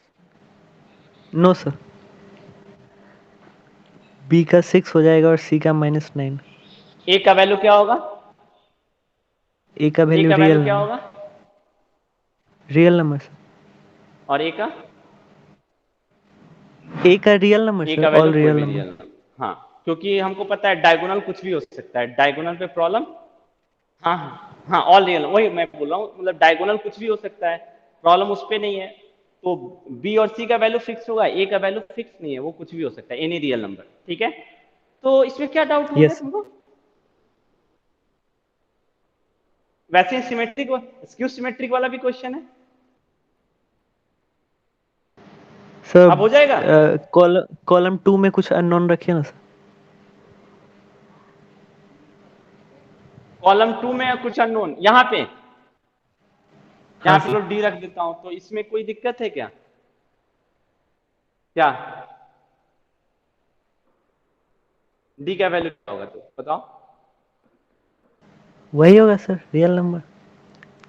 नो सर, B का 6 हो जाएगा और C का -9। ए का वैल्यू क्या होगा? A का ए वैल्यू का रियल वैल्यू क्या नंबर, होगा? Real number sir. और ए का? A का रियल नंबर ए सर, का वैल्यू ऑल कोई रियल भी नंबर। Real number. हाँ, क्योंकि हमको पता है डायगोनल कुछ भी हो सकता है, डायगोनल पे प्रॉब्लम। हाँ हाँ, ऑल रियल, वही मैं बोल रहा हूँ, मतलब डायगोनल कुछ भी हो सकता है, प्रॉब्लम उस पे नहीं है। तो बी और सी का वैल्यू फिक्स होगा, ए का वैल्यू फिक्स नहीं है, वो कुछ भी हो सकता है, एनी रियल नंबर। ठीक है, तो इसमें क्या डाउट हो गया यस तुमको? वैसे सिमेट्रिक स्क्यू सिमेट्रिक वाला भी क्वेश्चन है, अब हो जाएगा। सर, कॉलम 2 में कुछ अननोन रखिए ना सर। कॉलम 2 में कुछ अननोन, यहाँ पे हाँ लो सर। डी रख देता हूं, तो इसमें कोई दिक्कत है क्या? क्या डी का वैल्यू क्या होगा तो बताओ? वही होगा सर, रियल नंबर।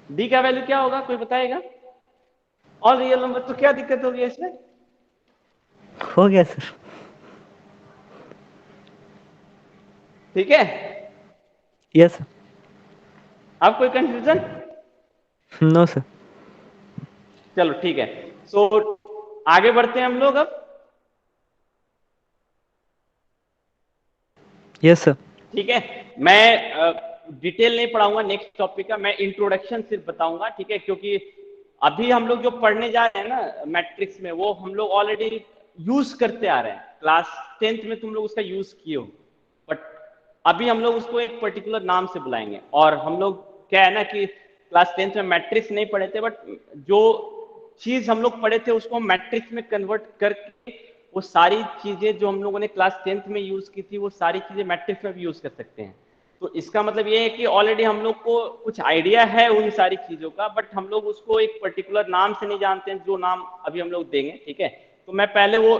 डी का वैल्यू क्या होगा, कोई बताएगा? ऑल रियल नंबर, तो क्या दिक्कत होगी इसमें? हो गया सर। ठीक है, यस अब कोई कंफ्यूजन? No sir. चलो ठीक है, सो आगे बढ़ते हैं हम लोग अब। Yes sir. ठीक है, मैं डिटेल नहीं पढ़ाऊंगा नेक्स्ट टॉपिक का, मैं इंट्रोडक्शन सिर्फ बताऊंगा। ठीक है, क्योंकि अभी हम लोग जो पढ़ने जा रहे हैं ना मैट्रिक्स में, वो हम लोग ऑलरेडी यूज करते आ रहे हैं, क्लास 10th में तुम लोग उसका यूज किए हो, बट अभी हम लोग उसको एक पर्टिकुलर नाम से बुलाएंगे। और हम लोग क्या है ना कि क्लास 10th में मैट्रिक्स नहीं पढ़े थे, बट जो चीज हम लोग पढ़े थे उसको हम मैट्रिक्स में कन्वर्ट करके वो सारी चीजें जो हम लोगों ने क्लास 10th में यूज की थी वो सारी चीजें मैट्रिक्स में भी यूज कर सकते हैं। तो इसका मतलब ये है कि ऑलरेडी हम लोग को कुछ आइडिया है उन सारी चीजों का, बट हम लोग उसको एक पर्टिकुलर नाम से नहीं जानते हैं, जो नाम अभी हम लोग देंगे। ठीक है, तो मैं पहले वो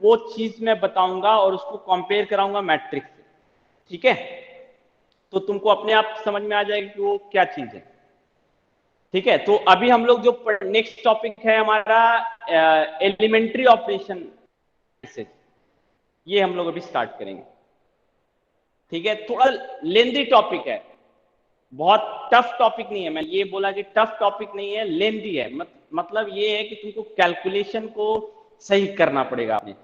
वो चीज मैं बताऊंगा और उसको कंपेयर कराऊंगा मैट्रिक्स से, ठीक है? तो तुमको अपने आप समझ में आ जाएगा कि वो क्या चीज है, ठीक है? तो अभी हम लोग जो नेक्स्ट टॉपिक है हमारा एलिमेंट्री ऑपरेशन, ये हम लोग अभी स्टार्ट करेंगे, ठीक है? थोड़ा लेंदी टॉपिक है, बहुत टफ टॉपिक नहीं है, मैं ये बोला कि टफ टॉपिक नहीं है, लेंदी है। मतलब ये है कि तुमको कैलकुलेशन को सही करना पड़ेगा। आपने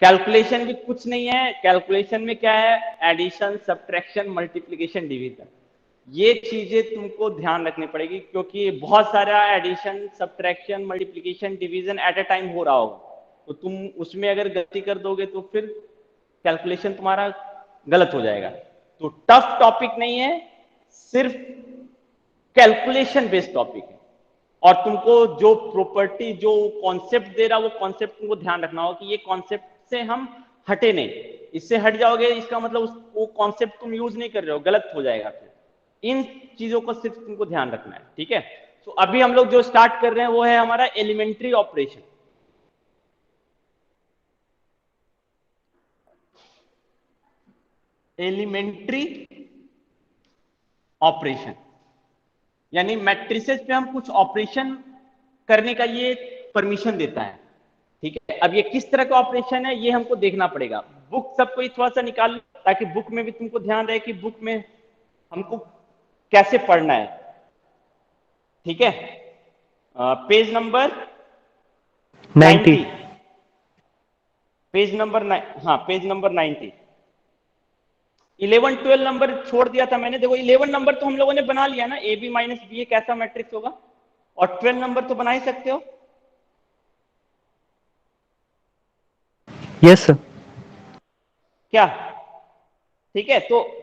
कैलकुलेशन भी कुछ नहीं है, कैलकुलेशन में क्या है, एडिशन, सब्ट्रैक्शन, मल्टीप्लिकेशन, डिवीजन, ये चीजें तुमको ध्यान रखनी पड़ेगी, क्योंकि बहुत सारा addition, subtraction, multiplication, division at a time हो रहा होगा, तो तुम उसमें अगर गलती कर दोगे तो फिर कैलकुलेशन तुम्हारा गलत हो जाएगा। तो टफ टॉपिक नहीं है, सिर्फ कैलकुलेशन बेस्ड टॉपिक है, और तुमको जो प्रॉपर्टी, जो कॉन्सेप्ट दे रहा, वो कॉन्सेप्ट तुमको ध्यान रखना होगा कि ये कॉन्सेप्ट से हम हटे नहीं, इससे हट जाओगे इसका मतलब वो कॉन्सेप्ट तुम यूज नहीं कर रहे हो, गलत हो जाएगा। फिर इन चीजों को सिर्फ तुमको ध्यान रखना है, ठीक है? तो अभी हम लोग जो स्टार्ट कर रहे हैं वो है हमारा एलिमेंट्री ऑपरेशन। एलिमेंट्री ऑपरेशन यानी मैट्रिसेस पे हम कुछ ऑपरेशन करने का ये परमिशन देता है, ठीक है? अब ये किस तरह का ऑपरेशन है ये हमको देखना पड़ेगा। बुक सबको थोड़ा सा निकाल लो, ताकि बुक में भी तुमको ध्यान रहे कि बुक में हमको कैसे पढ़ना है, ठीक है? Page number 90, page number 90। 11, 12 number छोड़ दिया था मैंने। देखो 11 नंबर तो हम लोगों ने बना लिया ना, ए बी माइनस बी एक ऐसा मैट्रिक्स होगा, और 12 नंबर तो बना ही सकते हो। Yes sir. क्या? ठीक है, तो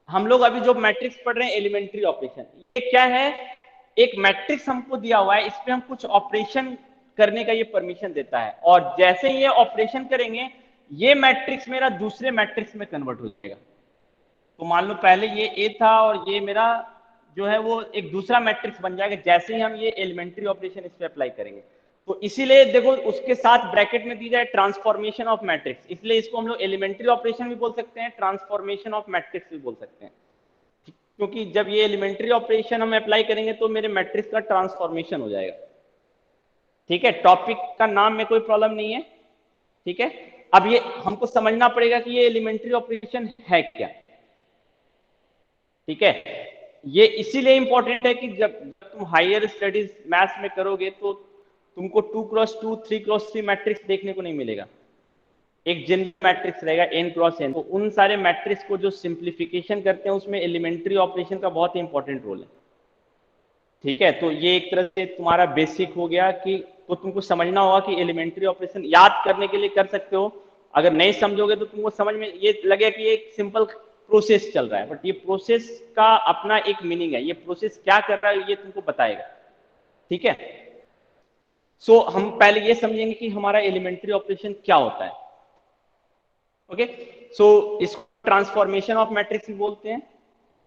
हम लोग अभी जो मैट्रिक्स पढ़ रहे हैं एलिमेंट्री ऑपरेशन, ये क्या है, एक मैट्रिक्स हमको दिया हुआ है, इस पे हम कुछ ऑपरेशन करने का ये परमिशन देता है, और जैसे ही ये ऑपरेशन करेंगे ये मैट्रिक्स मेरा दूसरे मैट्रिक्स में कन्वर्ट हो जाएगा। तो मान लो पहले ये ए था और ये मेरा जो है वो एक दूसरा मैट्रिक्स बन जाएगा जैसे ही हम ये एलिमेंट्री ऑपरेशन इस पे अप्लाई करेंगे। तो इसीलिए देखो उसके साथ ब्रैकेट में दी जाए ट्रांसफॉर्मेशन ऑफ मैट्रिक्स, इसलिए इसको हम लोग एलिमेंट्री ऑपरेशन भी बोल सकते हैं, ट्रांसफॉर्मेशन ऑफ मैट्रिक्स भी बोल सकते हैं, क्योंकि जब ये एलिमेंट्री ऑपरेशन हम अप्लाई करेंगे तो मेरे मैट्रिक्स का ट्रांसफॉर्मेशन हो जाएगा, ठीक है? टॉपिक का नाम में कोई प्रॉब्लम नहीं है, ठीक है? अब ये हमको समझना पड़ेगा कि ये एलिमेंट्री ऑपरेशन है क्या, ठीक है? ये इसीलिए इंपॉर्टेंट है कि जब तुम हायर स्टडीज मैथ्स में करोगे तो तुमको 2x2, 3x3 मैट्रिक्स देखने को नहीं मिलेगा, एक जनरल मैट्रिक्स रहेगा n×n। तो उन सारे मैट्रिक्स को जो सिंप्लीफिकेशन करते हैं उसमें एलिमेंट्री ऑपरेशन का बहुत ही इंपॉर्टेंट रोल है, ठीक है? तो ये एक तरह से तुम्हारा बेसिक हो गया कि तो तुमको समझना होगा कि एलिमेंट्री ऑपरेशन याद करने के लिए कर सकते हो, अगर नहीं समझोगे तो तुमको समझ में ये लगे कि एक सिंपल प्रोसेस चल रहा है, बट ये प्रोसेस का अपना एक मीनिंग है, ये प्रोसेस क्या कर रहा है ये तुमको बताएगा, ठीक है? सो हम पहले ये समझेंगे कि हमारा एलिमेंट्री ऑपरेशन क्या होता है, ओके? सो इसको ट्रांसफॉर्मेशन ऑफ मैट्रिक्स भी बोलते हैं,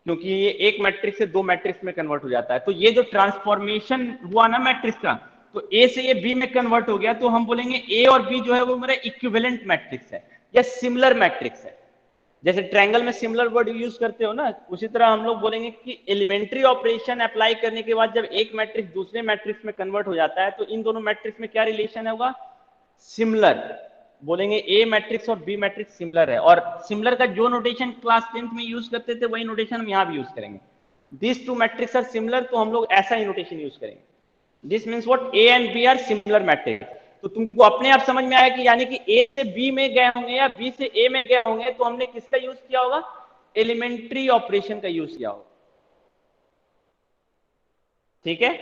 क्योंकि ये एक मैट्रिक्स से दो मैट्रिक्स में कन्वर्ट हो जाता है। तो ये जो ट्रांसफॉर्मेशन हुआ ना मैट्रिक्स का, तो ए से ये बी में कन्वर्ट हो गया, तो हम बोलेंगे ए और बी जो है वो मेरा इक्विवेलेंट मैट्रिक्स है या सिमिलर मैट्रिक्स है। जैसे ट्रायंगल में सिमिलर वर्ड यूज करते हो ना, उसी तरह हम लोग बोलेंगे कि एलिमेंट्री ऑपरेशन अप्लाई करने के बाद जब एक मैट्रिक्स दूसरे मैट्रिक्स में कन्वर्ट हो जाता है तो इन दोनों मैट्रिक्स में क्या रिलेशन होगा, सिमिलर। बोलेंगे ए मैट्रिक्स और बी मैट्रिक्स सिमिलर है, और सिमिलर का जो नोटेशन क्लास 10th में यूज करते थे वही नोटेशन हम यहाँ भी यूज करेंगे। This two matrix are similar, तो हम लोग ऐसा ही नोटेशन यूज करेंगे। This means what, A and B are similar matrix. तो तुमको अपने आप समझ में आया कि यानी कि ए से बी में गए होंगे या बी से ए में गए होंगे, तो हमने किसका यूज किया होगा, एलिमेंट्री ऑपरेशन का यूज किया होगा, ठीक है?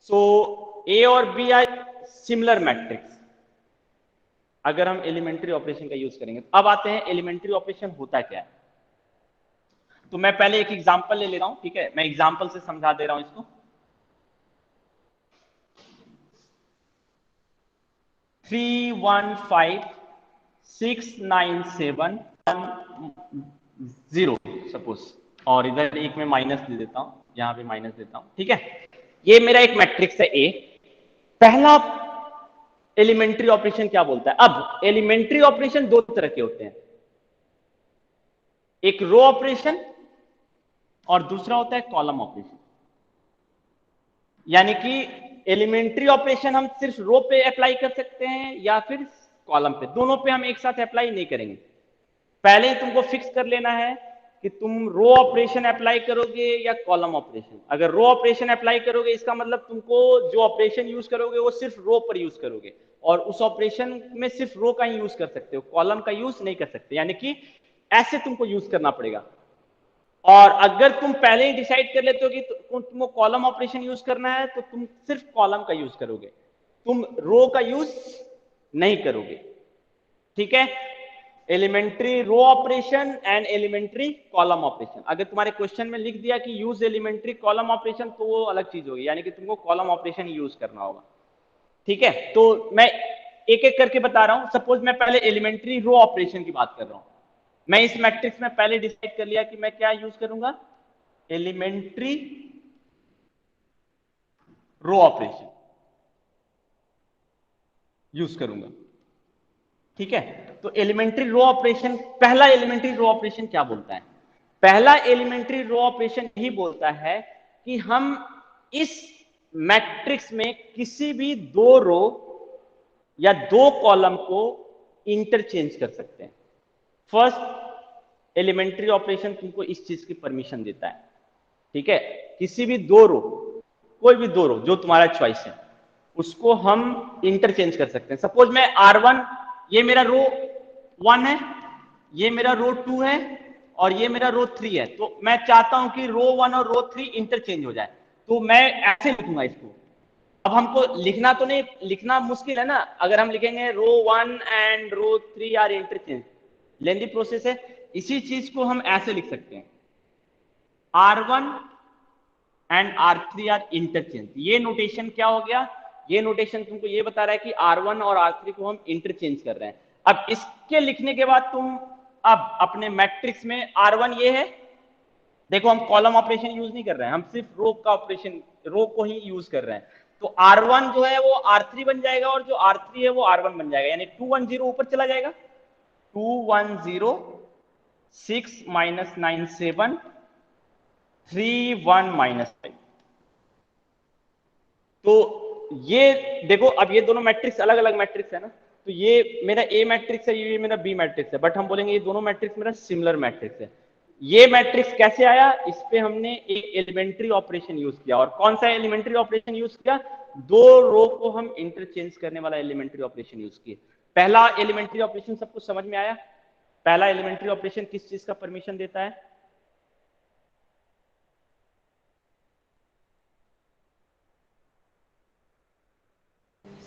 सो ए और बी आर सिमिलर मैट्रिक्स अगर हम एलिमेंट्री ऑपरेशन का यूज करेंगे। अब आते हैं एलिमेंट्री ऑपरेशन होता क्या है। तो मैं पहले एक एग्जांपल ले रहा हूं, ठीक है? मैं एग्जांपल से समझा दे रहा हूं इसको। 315,697,10 सपोज, और इधर एक में माइनस दे देता हूं, यहां पे माइनस देता हूं, ठीक है? ये मेरा एक मैट्रिक्स है ए। पहला एलिमेंट्री ऑपरेशन क्या बोलता है। अब एलिमेंट्री ऑपरेशन दो तरह के होते हैं, एक रो ऑपरेशन और दूसरा होता है कॉलम ऑपरेशन। यानी कि एलिमेंट्री ऑपरेशन हम सिर्फ रो पे अप्लाई कर सकते हैं या फिर कॉलम पे, दोनों पे हम एक साथ अप्लाई नहीं करेंगे। पहले ही तुमको फिक्स कर लेना है कि तुम रो ऑपरेशन अप्लाई करोगे या कॉलम ऑपरेशन। अगर रो ऑपरेशन अप्लाई करोगे इसका मतलब तुमको जो ऑपरेशन यूज करोगे वो सिर्फ रो पर यूज करोगे और उस ऑपरेशन में सिर्फ रो का ही यूज कर सकते हो, कॉलम का यूज नहीं कर सकते। यानी कि ऐसे तुमको यूज करना पड़ेगा। और अगर तुम पहले ही डिसाइड कर लेते हो कि तुमको कॉलम ऑपरेशन यूज करना है तो तुम सिर्फ कॉलम का यूज करोगे, तुम रो का यूज नहीं करोगे। ठीक है, elementary row operation and elementary column operation. अगर तुम्हारे क्वेश्चन में लिख दिया कि यूज एलिमेंट्री कॉलम ऑपरेशन तो वो अलग चीज होगी, यानी कि तुमको कॉलम ऑपरेशन यूज करना होगा। ठीक है, तो मैं एक एक करके बता रहा हूं। सपोज मैं पहले एलिमेंट्री रो ऑपरेशन की बात कर रहा हूं। मैं इस मैट्रिक्स में पहले डिसाइड कर लिया कि मैं क्या यूज करूंगा, एलिमेंट्री रो ऑपरेशन यूज करूंगा। ठीक है, तो एलिमेंट्री रो ऑपरेशन, पहला एलिमेंट्री रो ऑपरेशन क्या बोलता है? पहला एलिमेंट्री रो ऑपरेशन यही बोलता है कि हम इस मैट्रिक्स में किसी भी दो रो या दो कॉलम को इंटरचेंज कर सकते हैं। फर्स्ट एलिमेंट्री ऑपरेशन तुमको इस चीज की परमिशन देता है। ठीक है, किसी भी दो रो, कोई भी दो रो जो तुम्हारा चॉइस है उसको हम इंटरचेंज कर सकते हैं। सपोज मैं R1, ये मेरा रो 1 है, ये मेरा रो 2 है और ये मेरा रो 3 है। तो मैं चाहता हूं कि रो 1 और रो 3 इंटरचेंज हो जाए, तो मैं ऐसे लिखूंगा इसको। अब हमको लिखना तो नहीं, लिखना मुश्किल है ना। अगर हम लिखेंगे row 1 and row 3 are interchange, lengthy process है। इसी चीज को हम ऐसे लिख सकते हैं, R1 and R3 are interchange. ये नोटेशन क्या हो गया, ये नोटेशन तुमको ये बता रहा है कि R1 और R3 को हम इंटरचेंज कर रहे हैं। अब इसके लिखने के बाद तुम अब अपने मैट्रिक्स में R1 ये है, देखो हम कॉलम ऑपरेशन यूज नहीं कर रहे हैं, हम सिर्फ रो का ऑपरेशन, रो को ही यूज कर रहे हैं। तो R1 जो है वो R3 बन जाएगा और जो R3 है वो R1 बन जाएगा, यानी 210 ऊपर चला जाएगा। 210 6 माइनस 9 7 3 1 माइनस 5। तो ये देखो, अब ये दोनों मैट्रिक्स अलग अलग मैट्रिक्स है ना, तो ये मेरा ए मैट्रिक्स है, ये मेरा बी मैट्रिक्स है, बट हम बोलेंगे ये दोनों मैट्रिक्स मेरा सिमिलर मैट्रिक्स है। ये मैट्रिक्स कैसे आया, इस पे हमने एक एलिमेंट्री ऑपरेशन यूज किया। और कौन सा एलिमेंट्री ऑपरेशन यूज किया, दो रो को हम इंटरचेंज करने वाला एलिमेंट्री ऑपरेशन यूज किया। पहला एलिमेंट्री ऑपरेशन सबको समझ में आया? पहला एलिमेंट्री ऑपरेशन किस चीज का परमिशन देता है?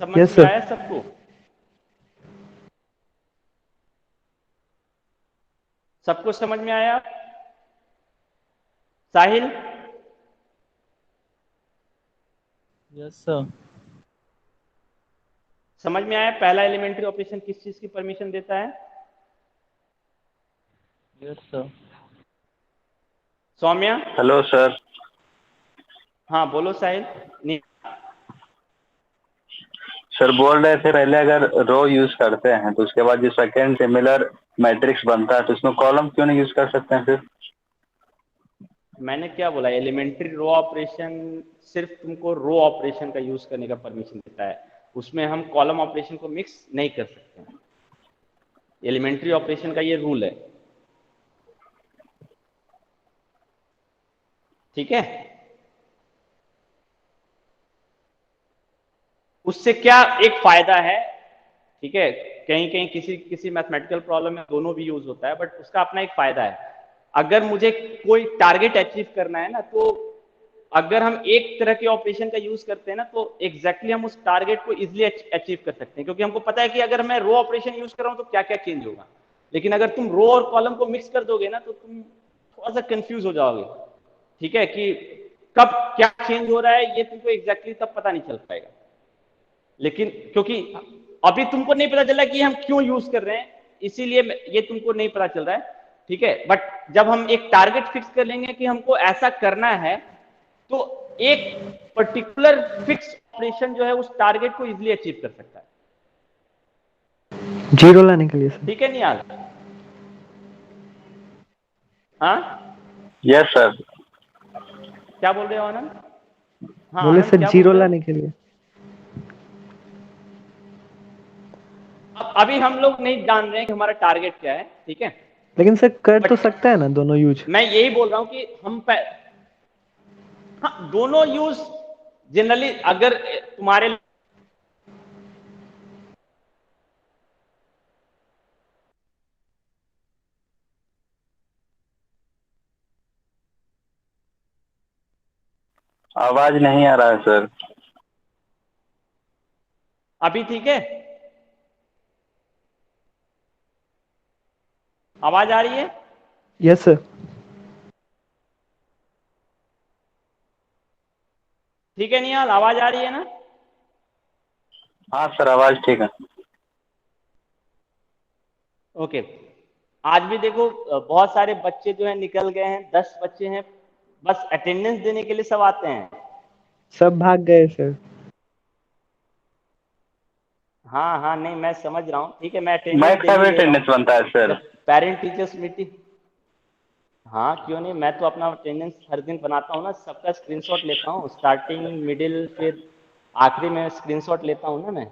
समझ में आया सबको? सबको समझ में आया? साहिल? Yes sir. समझ में आया पहला एलिमेंट्री ऑपरेशन किस चीज की परमिशन देता है? Yes sir. Saumya? Hello sir. हाँ बोलो साहिल। सर बोल रहे थे पहले अगर रो यूज करते हैं तो उसके बाद जो सेकेंड सिमिलर मैट्रिक्स बनता है तो उसमें कॉलम क्यों नहीं यूज कर सकते हैं? फिर मैंने क्या बोला, एलिमेंट्री रो ऑपरेशन सिर्फ तुमको रो ऑपरेशन का यूज करने का परमिशन देता है, उसमें हम कॉलम ऑपरेशन को मिक्स नहीं कर सकते। एलिमेंट्री ऑपरेशन का ये रूल है। ठीक है, उससे क्या एक फायदा है, ठीक है, कहीं कहीं किसी मैथमेटिकल प्रॉब्लम में दोनों भी यूज होता है, बट उसका अपना एक फायदा है। अगर मुझे कोई टारगेट अचीव करना है ना, तो अगर हम एक तरह के ऑपरेशन का यूज करते हैं ना, तो एग्जैक्टली हम उस टारगेट को इजिली अचीव कर सकते हैं, क्योंकि हमको पता है कि अगर मैं रो ऑपरेशन यूज कर रहा हूं तो क्या क्या चेंज होगा। लेकिन अगर तुम रो और कॉलम को मिक्स कर दोगे ना, तो तुम थोड़ा सा कंफ्यूज हो जाओगे। ठीक है, कि कब क्या चेंज हो रहा है ये तुमको एग्जैक्टली तब पता नहीं चल पाएगा। लेकिन क्योंकि अभी तुमको नहीं पता चला कि हम क्यों यूज कर रहे हैं, इसीलिए ये तुमको नहीं पता चल रहा है। ठीक है, बट जब हम एक टारगेट फिक्स कर लेंगे कि हमको ऐसा करना है, तो एक पर्टिकुलर फिक्स ऑपरेशन जो है उस टारगेट को इजीली अचीव कर सकता है। जीरो लाने के लिए सर। ठीक है निहाल? हाँ यस सर। क्या बोल रहे हो आनंद? हाँ बोले आनंद सर क्या बोल जीरो रहे हो? लाने के लिए। अब अभी हम लोग नहीं जान रहे हैं कि हमारा टारगेट क्या है, ठीक है? लेकिन सर कर तो बट सकता है ना दोनों यूज। मैं यही बोल रहा हूं कि हाँ दोनों यूज जनरली अगर तुम्हारे आवाज नहीं आ रहा है सर। अभी ठीक है? आवाज आ रही है? Yes sir. ठीक है निहाल, आवाज आ रही है ना? हाँ सर आवाज ठीक है। ओके। आज भी देखो बहुत सारे बच्चे जो है निकल गए हैं, 10 बच्चे हैं, बस अटेंडेंस देने के लिए सब आते हैं। सब भाग गए सर। हाँ हाँ नहीं मैं समझ रहा हूँ, ठीक है, मैं अटेंडेंस मैथ दे का ही भी ले रहा अटेंडेंस हूँ। बनता है सर। जब पेरेंट टीचर्स मीटिंग, हाँ क्यों नहीं, मैं तो अपना अटेंडेंस हर दिन बनाता हूँ ना, सबका स्क्रीनशॉट लेता हूँ, स्टार्टिंग मिडिल फिर आखिरी में स्क्रीनशॉट लेता हूँ ना मैं।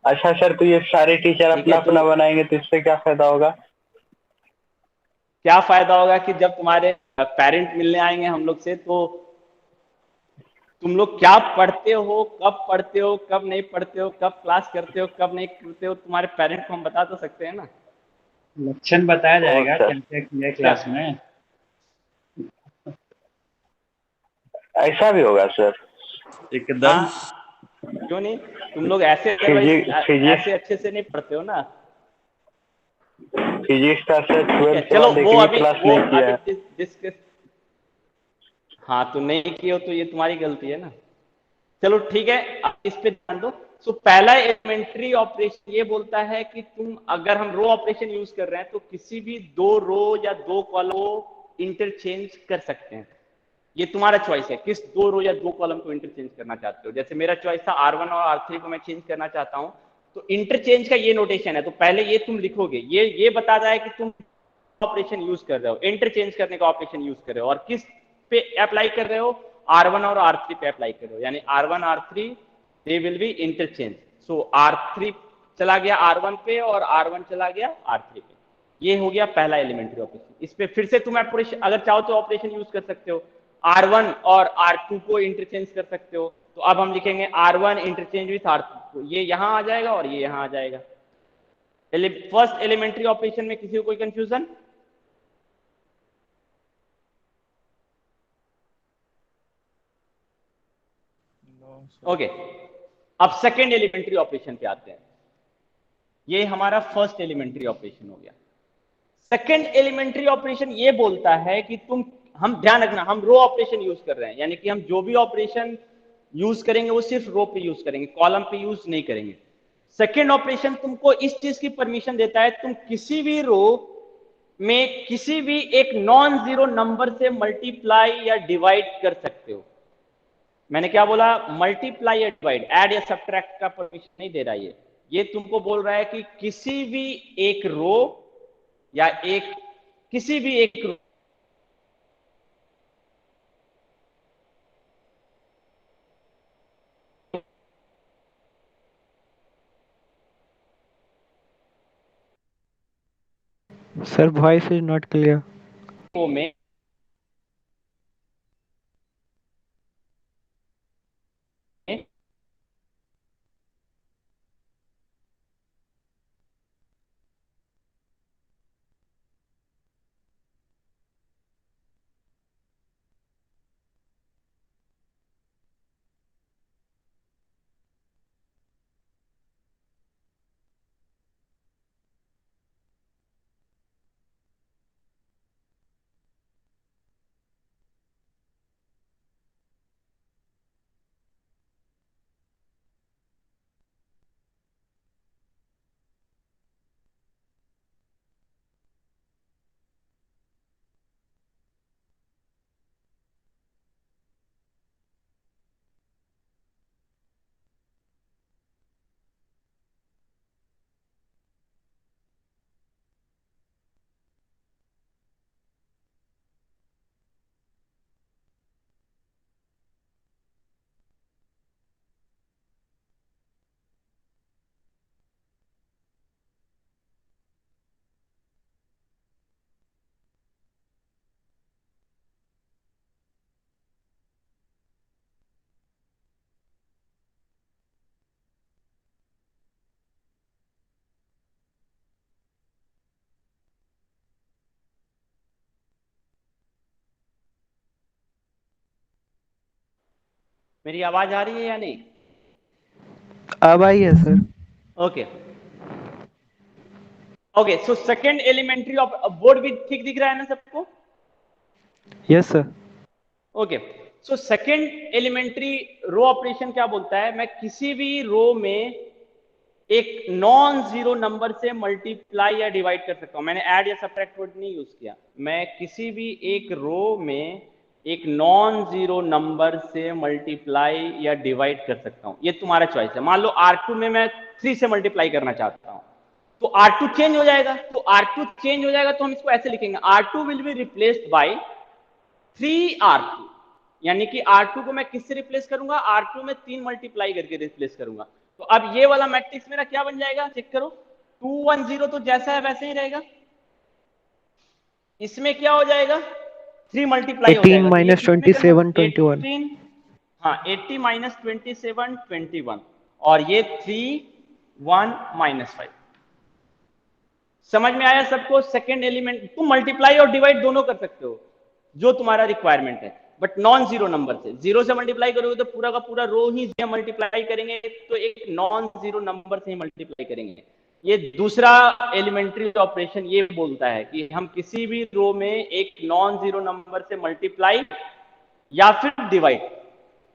अच्छा सर, तो ये सारे टीचर ठीक है अपना तो अपना बनाएंगे तो इससे क्या फायदा होगा? क्या फायदा होगा कि जब तुम्हारे पेरेंट मिलने आएंगे हम लोग से, तो तुम लोग क्या पढ़ते हो, कब नहीं पढ़ते हो, कब क्लास करते हो, कब नहीं करते हो, तुम्हारे पेरेंट को हम बता तो सकते हैं ना। लक्षण बताया ओ जाएगा सर, क्या क्या किया है क्या? क्लास में। ऐसा भी होगा सर? एकदम। हाँ क्यों नहीं, तुम लोग ऐसे अदरवाइज फिजिक्स ऐसे अच्छे से नहीं पढ़ते हो ना। फिजिक्स का सर ठीक है 12th के चलो बाद एक भी क्लास वो नहीं किया अभी है। डिस्कस। हाँ तो नहीं किए हो तो ये तुम्हारी गलती है ना। चलो ठीक है, अब इस पे ध्यान दो। सो पहला एलिमेंट्री ऑपरेशन ये बोलता है कि तुम अगर हम रो ऑपरेशन यूज कर रहे हैं तो किसी भी दो रो या दो कॉलम को इंटरचेंज कर सकते हैं। ये तुम्हारा चॉइस है, किस दो रो या दो कॉलम को इंटरचेंज करना चाहते हो। जैसे मेरा चॉइस था R1 और R3 को मैं चेंज करना चाहता हूं, तो इंटरचेंज का ये नोटेशन है। तो पहले ये तुम लिखोगे, ये बता रहा है कि तुम ऑपरेशन यूज कर रहे हो, इंटरचेंज करने का ऑपरेशन यूज कर रहे हो, और किस पे अप्लाई कर रहे हो, R1 और R3 पे अप्लाई कर रहे हो। यानी R1 R3 they will be interchange. So R3 चला गया R1 पे और R1 चला गया R3 पे। ये हो गया पहला एलिमेंट्री ऑपरेशन। इस पे फिर से तुम ऑपरेशन अगर चाहो तो ऑपरेशन यूज कर सकते हो, R1 और R2 को इंटरचेंज कर सकते हो। तो अब हम लिखेंगे R1 इंटरचेंज विथ R2, तो ये यहां आ जाएगा और ये यहां आ जाएगा। फर्स्ट एलिमेंट्री ऑपरेशन में किसी को कोई कंफ्यूजन? ओके, अब सेकेंड एलिमेंट्री ऑपरेशन पे आते हैं। ये हमारा फर्स्ट एलिमेंट्री ऑपरेशन हो गया। सेकेंड एलिमेंट्री ऑपरेशन ये बोलता है कि हम ध्यान रखना, हम रो ऑपरेशन यूज कर रहे हैं, यानी कि हम जो भी ऑपरेशन यूज करेंगे वो सिर्फ रो पे यूज करेंगे, कॉलम पे यूज नहीं करेंगे। सेकेंड ऑपरेशन तुमको इस चीज की परमिशन देता है, तुम किसी भी रो में किसी भी एक नॉन जीरो नंबर से मल्टीप्लाई या डिवाइड कर सकते हो। मैंने क्या बोला? मल्टीप्लाई या डिवाइड, ऐड या सब्ट्रैक्ट का परमिशन नहीं दे रहा है ये तुमको बोल रहा है कि किसी भी एक रो या किसी भी एक row sir voice is not clear. में मेरी आवाज आ रही है या नहीं? अब आई है sir. Okay okay, so second elementary of board भी ठीक दिख रहा है ना सबको? Yes sir. Okay, so second elementary row operation क्या बोलता है? मैं किसी भी रो में एक नॉन जीरो नंबर से मल्टीप्लाई या डिवाइड कर सकता हूं। मैंने ऐड या सब्ट्रैक्ट वर्ड नहीं यूज किया। मैं किसी भी एक रो में एक नॉन जीरो नंबर से मल्टीप्लाई या डिवाइड कर सकता हूं। ये तुम्हारा चॉइस है। मान लो R2 में मैं 3 से मल्टीप्लाई करना चाहता हूं, तो R2 चेंज हो जाएगा। तो R2 चेंज हो जाएगा तो हम इसको ऐसे लिखेंगे, R2 will be replaced by 3R2, यानी कि R2 को मैं किससे रिप्लेस करूंगा? R2 में 3 मल्टीप्लाई करके रिप्लेस करूंगा। तो अब ये वाला मैट्रिक्स मेरा क्या बन जाएगा? चेक करो, 2 1 0 तो जैसा है वैसे ही रहेगा। इसमें क्या हो जाएगा? 3 मल्टीप्लाई हो 18 जाएगा। माइनस 27 21। 18, हाँ 80 माइनस 27 21, और ये 3 1 माइनस 5। समझ में आया सबको? सेकेंड एलिमेंट तुम मल्टीप्लाई और डिवाइड दोनों कर सकते हो जो तुम्हारा रिक्वायरमेंट है, बट नॉन जीरो नंबर से। जीरो से मल्टीप्लाई करोगे तो पूरा का पूरा रो ही मल्टीप्लाई करेंगे, तो एक नॉन जीरो नंबर से ही मल्टीप्लाई करेंगे। ये दूसरा एलिमेंट्री ऑपरेशन ये बोलता है कि हम किसी भी रो में एक नॉन जीरो नंबर से मल्टीप्लाई या फिर डिवाइड,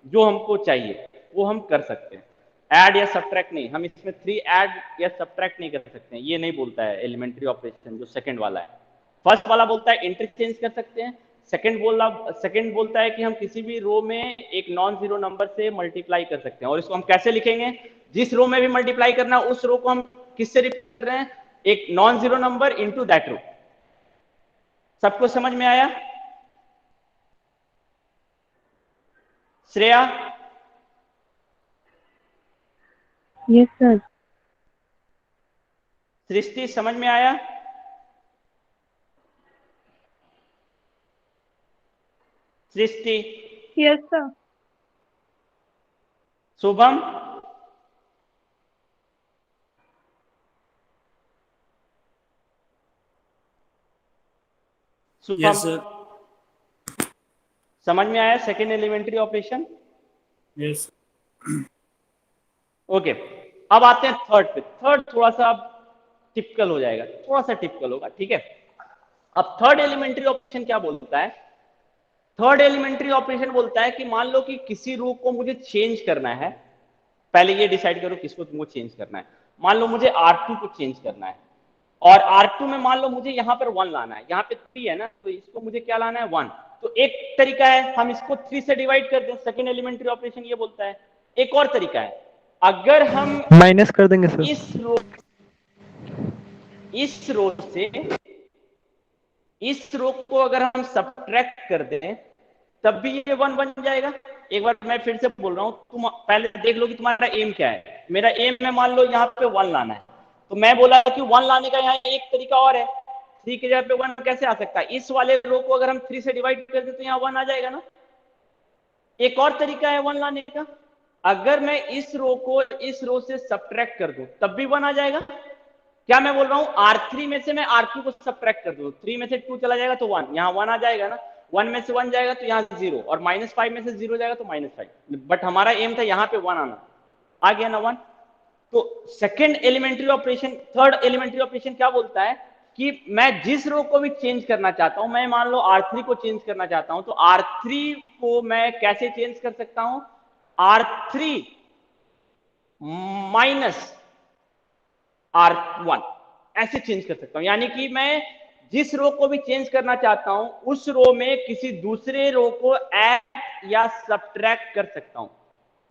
जो हमको चाहिए वो हम कर सकते हैं। ऐड या सब्ट्रैक्ट नहीं, हम इसमें 3 ऐड या सब्ट्रैक्ट नहीं कर सकते हैं। ये नहीं बोलता है एलिमेंट्री ऑपरेशन जो सेकंड वाला है। फर्स्ट वाला बोलता है इंटरचेंज कर सकते हैं। सेकंड बोलता है कि हम किसी भी रो में एक नॉन जीरो नंबर से मल्टीप्लाई कर सकते हैं। और इसको हम कैसे लिखेंगे? जिस रो में भी मल्टीप्लाई करना उस रो को हम किससे रिप्लेस कर रहे हैं? एक non zero number into that row. सबको समझ में आया? श्रेया? Yes sir. सृष्टि समझ में आया? Srishti? Yes sir. Shubham? Shubham? Yes sir. समझ में आया second elementary operation? Yes. Okay, अब आते हैं थर्ड पे। थर्ड थोड़ा सा टिपिकल हो जाएगा, थोड़ा सा टिपिकल होगा, ठीक है। अब थर्ड एलिमेंट्री ऑपरेशन क्या बोलता है? थर्ड एलिमेंट्री ऑपरेशन बोलता है कि मान लो कि किसी रो को मुझे चेंज करना है। पहले ये डिसाइड करो किसको तुमको चेंज करना है। मान लो मुझे R2 को चेंज करना है, और R2 में मान लो मुझे यहाँ पर 1 लाना है। यहाँ पे 3 है ना, तो इसको मुझे क्या लाना है? 1। तो एक तरीका है हम इसको 3 से डिवाइड कर दें। सेकेंड एलिमेंट्री ऑपरेशन ये बोलता है। एक और तरीका है, अगर हम माइनस कर देंगे सर। इस रो को अगर हम सब्ट्रैक्ट कर दें तब भी ये 1 बन जाएगा। एक बार मैं फिर से बोल रहा हूं, तुम पहले देख लो कि तुम्हारा एम क्या है। मेरा एम है मान लो यहाँ पे 1 लाना है, तो मैं बोला कि 1 लाने का यहाँ एक तरीका और है। 3 की जगह पे 1 कैसे आ सकता है? इस वाले रो को अगर हम 3 से डिवाइड कर दें तो यहाँ 1 आ जाएगा ना। एक और तरीका है 1 लाने का, अगर मैं इस रो को इस रो से सब्ट्रैक्ट कर दूं तब भी 1 आ जाएगा। क्या मैं बोल रहा हूं? R3 में से मैं R2 को सब्ट्रैक्ट कर दूं, 3 में से 2 चला जाएगा तो 1, यहाँ 1 आ जाएगा ना। 1 में से 1 जाएगा तो यहाँ 0, और -5 में से 0 जाएगा तो -5। बट हमारा एम था यहाँ पे 1 आना, आ गया ना 1। तो second elementary operation, third elementary operation क्या बोलता है कि मैं जिस रो को भी चेंज करना चाहता हूं, मैं मान लो R3 को चेंज करना चाहता हूं, तो R3 को मैं कैसे चेंज कर सकता हूं? R3 माइनस R1 ऐसे चेंज कर सकता हूं। यानी कि मैं जिस रो को भी चेंज करना चाहता हूं उस रो में किसी दूसरे रो को ऐड या सब्ट्रैक्ट कर सकता हूं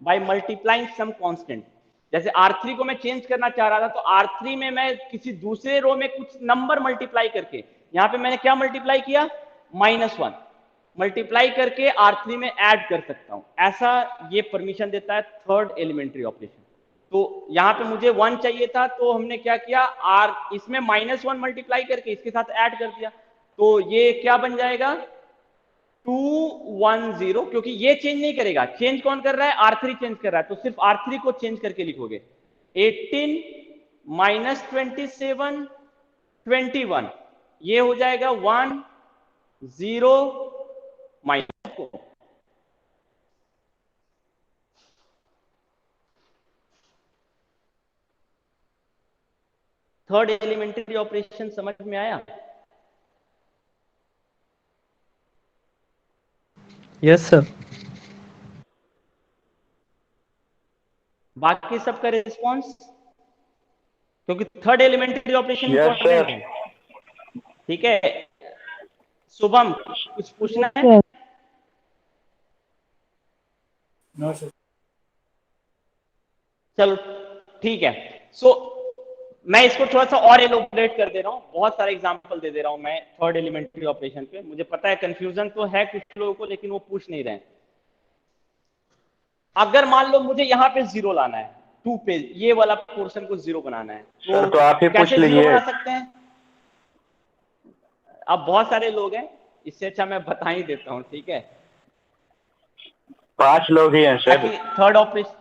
बाय मल्टीप्लाइंग सम कांस्टेंट। जैसे R3 को मैं चेंज करना चाह रहा था, तो R3 में मैं किसी दूसरे रो में कुछ नंबर मल्टीप्लाई करके, यहां पे मैंने क्या मल्टीप्लाई किया? -1 मल्टीप्लाई करके R3 में ऐड कर सकता हूं। ऐसा ये परमिशन देता है थर्ड एलिमेंट्री ऑपरेशन। तो यहां पे मुझे 1 चाहिए था, तो हमने क्या किया? इसमें -1 मल्टीप्लाई करके इसके साथ ऐड कर दिया, तो ये क्या बन जाएगा? 210, क्योंकि ये चेंज नहीं करेगा। चेंज कौन कर रहा है? R3 चेंज कर रहा है, तो सिर्फ R3 को चेंज करके लिखोगे। 18 - 27 21, ये हो जाएगा 1 0 माइनस को। थर्ड एलिमेंट्री ऑपरेशन समझ में आया? Yes sir. बाकी सबका रिस्पॉन्स, क्योंकि third elementary operation yes important sir. है। ठीक है, शुभम कुछ पूछना है? Yes. No sir. चलो ठीक है। सो मैं इसको थोड़ा सा और एलोबरेट कर दे रहा हूँ, बहुत सारे एग्जांपल दे दे रहा हूँ मैं थर्ड एलिमेंट्री ऑपरेशन पे। मुझे पता है कंफ्यूजन तो है कुछ लोगों को, लेकिन वो पूछ नहीं रहे हैं। अगर मान लो मुझे यहाँ पे जीरो लाना है, 2 पे ये वाला पोर्शन को जीरो बनाना है, सर तो आप ही पूछ कैसे जीरो लीजिए। बना सकते हैं? अब बहुत सारे लोग हैं, इससे अच्छा मैं बता ही देता हूँ, ठीक है? 5 लोग ही हैं सर। ताकि थर्ड ऑपरेशन,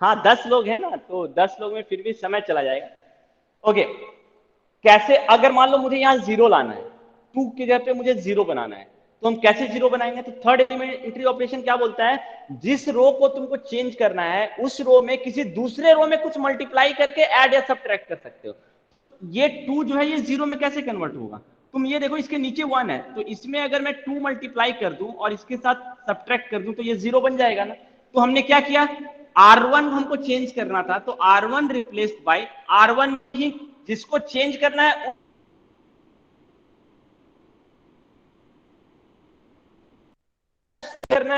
हाँ 10 लोग हैं ना, तो 10 लोग में फिर भी समय चला जाएगा। ओके, कैसे? अगर मान लो मुझे यहाँ जीरो लाना है, 2 की जगह पे मुझे जीरो बनाना है, तो हम कैसे जीरो बनाएंगे? तो थर्ड एलिमेंट्री ऑपरेशन क्या बोलता है, जिस रो को तुमको चेंज करना है उस रो में किसी दूसरे रो में कुछ मल्टीप्लाई करके ऐड या सब्ट्रैक्ट कर सकते हो। ये 2 जो है ये जीरो में कैसे कन्वर्ट होगा? तुम ये देखो, इसके नीचे 1 है, तो इसमें अगर मैं 2 मल्टीप्लाई कर दूं और इसके साथ सब्ट्रैक्ट कर दूं तो ये जीरो बन जाएगा ना। तो हमने क्या किया, R1 हमको चेंज करना था, तो R1 रिप्लेस्ड बाय R1 ही जिसको चेंज करना है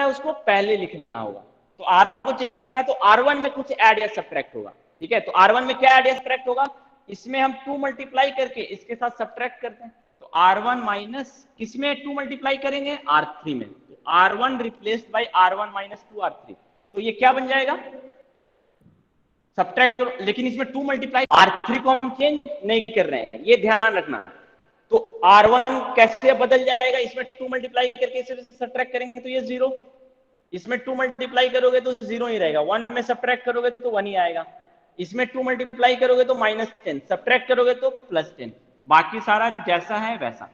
उसको पहले लिखना होगा। तो R को चेंज करना है तो R1 में कुछ ऐड या सब्ट्रैक्ट होगा। ठीक है, तो R1 में क्या ऐड या सब्ट्रैक्ट होगा? इसमें हम 2 मल्टीप्लाई करके इसके साथ सब्ट्रैक्ट करते हैं, तो R1 माइनस किसमें 2 मल्टीप्लाई करेंगे? R3 में। तो R1 replaced by R1 minus 2 R3, तो ये क्या बन जाएगा? सब्ट्रैक्ट। लेकिन इसमें 2 मल्टीप्लाई, R3 को हम चेंज नहीं कर रहे हैं, ये ध्यान रखना। तो R1 कैसे बदल जाएगा? इसमें 2 मल्टीप्लाई करके इसे सब्ट्रैक्ट करेंगे तो ये जीरो, इसमें 2 मल्टीप्लाई करोगे तो जीरो ही रहेगा, 1 में सब्ट्रैक्ट करोगे तो 1 ही आएगा, इसमें 2 मल्टीप्लाई करोगे तो -10, सब्ट्रैक्ट करोगे तो +10, बाकी सारा जैसा है वैसा।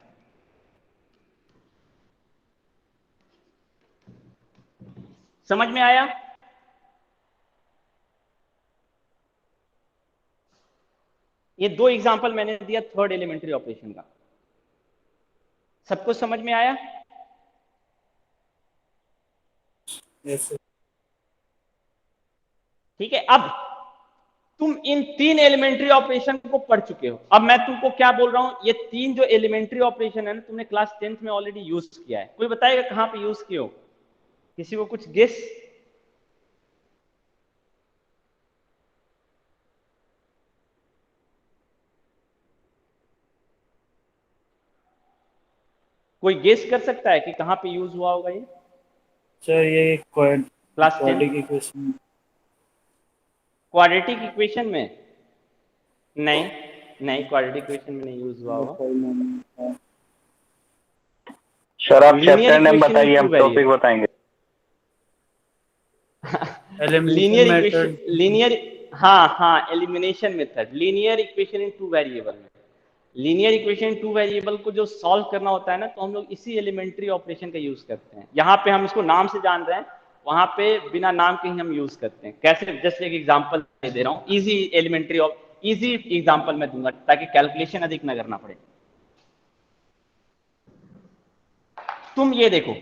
समझ में आया? ये 2 एग्जांपल मैंने दिया थर्ड एलिमेंट्री ऑपरेशन का। सबको समझ में आया? Yes sir. ठीक है, अब तुम इन 3 एलिमेंट्री ऑपरेशन को पढ़ चुके हो। अब मैं तुमको क्या बोल रहा हूं, ये 3 जो एलिमेंट्री ऑपरेशन है ना, तुमने क्लास 10th में ऑलरेडी यूज किया है। कोई बताएगा कहां पे यूज किए हो? किसी को कुछ गेस? कोई गेस कर सकता है कि कहां पे यूज हुआ होगा ये? सर ये क्लास 10 इक्वेशन, क्वाड्रेटिक इक्वेशन में? नहीं, क्वाड्रेटिक इक्वेशन में नहीं यूज हुआ होगा। सर आप Linear चैप्टर नेम equation बताइए, in हम two टॉपिक बताएंगे। लीनियर इक्वेशन, लीनियर, हाँ elimination method, linear equation in 2 variable में। लीनियर इक्वेशन इन 2 वेरिएबल को जो सॉल्व करना होता है ना, तो हम लोग इसी एलिमेंट्री ऑपरेशन का यूज करते हैं। यहाँ पे हम इसको नाम से जान रहे हैं, वहां पे बिना नाम के ही हम यूज करते हैं। कैसे? जस्ट एक एग्जांपल दे रहा हूँ, easy elementary of easy example मैं दूंगा ताकि कैलकुलेशन अधिक ना करना पड़े। तुम ये देखो,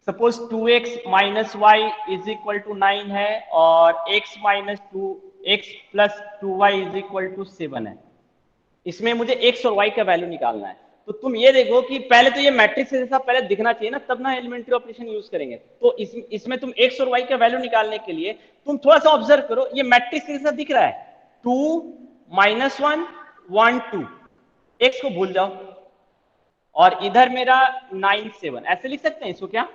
suppose 2x minus Y is equal to 9 है और x minus 2x plus 2y is equal to 7 है। इसमें मुझे x और y का वैल्यू निकालना है। तो तुम ये देखो कि पहले तो ये मैट्रिक्स जैसा पहले दिखना चाहिए ना, तब ना एलिमेंट्री ऑपरेशन यूज करेंगे। तो इसमें तुम x और y का वैल्यू निकालने के लिए तुम थोड़ा सा ऑब्जर्व करो, ये मैट्रिक्स जैसा दिख रहा है, 2 -1 1 2, x को भूल जाओ, और इधर मेरा 9 7, ऐसे लिख सकते हैं इसको क्या?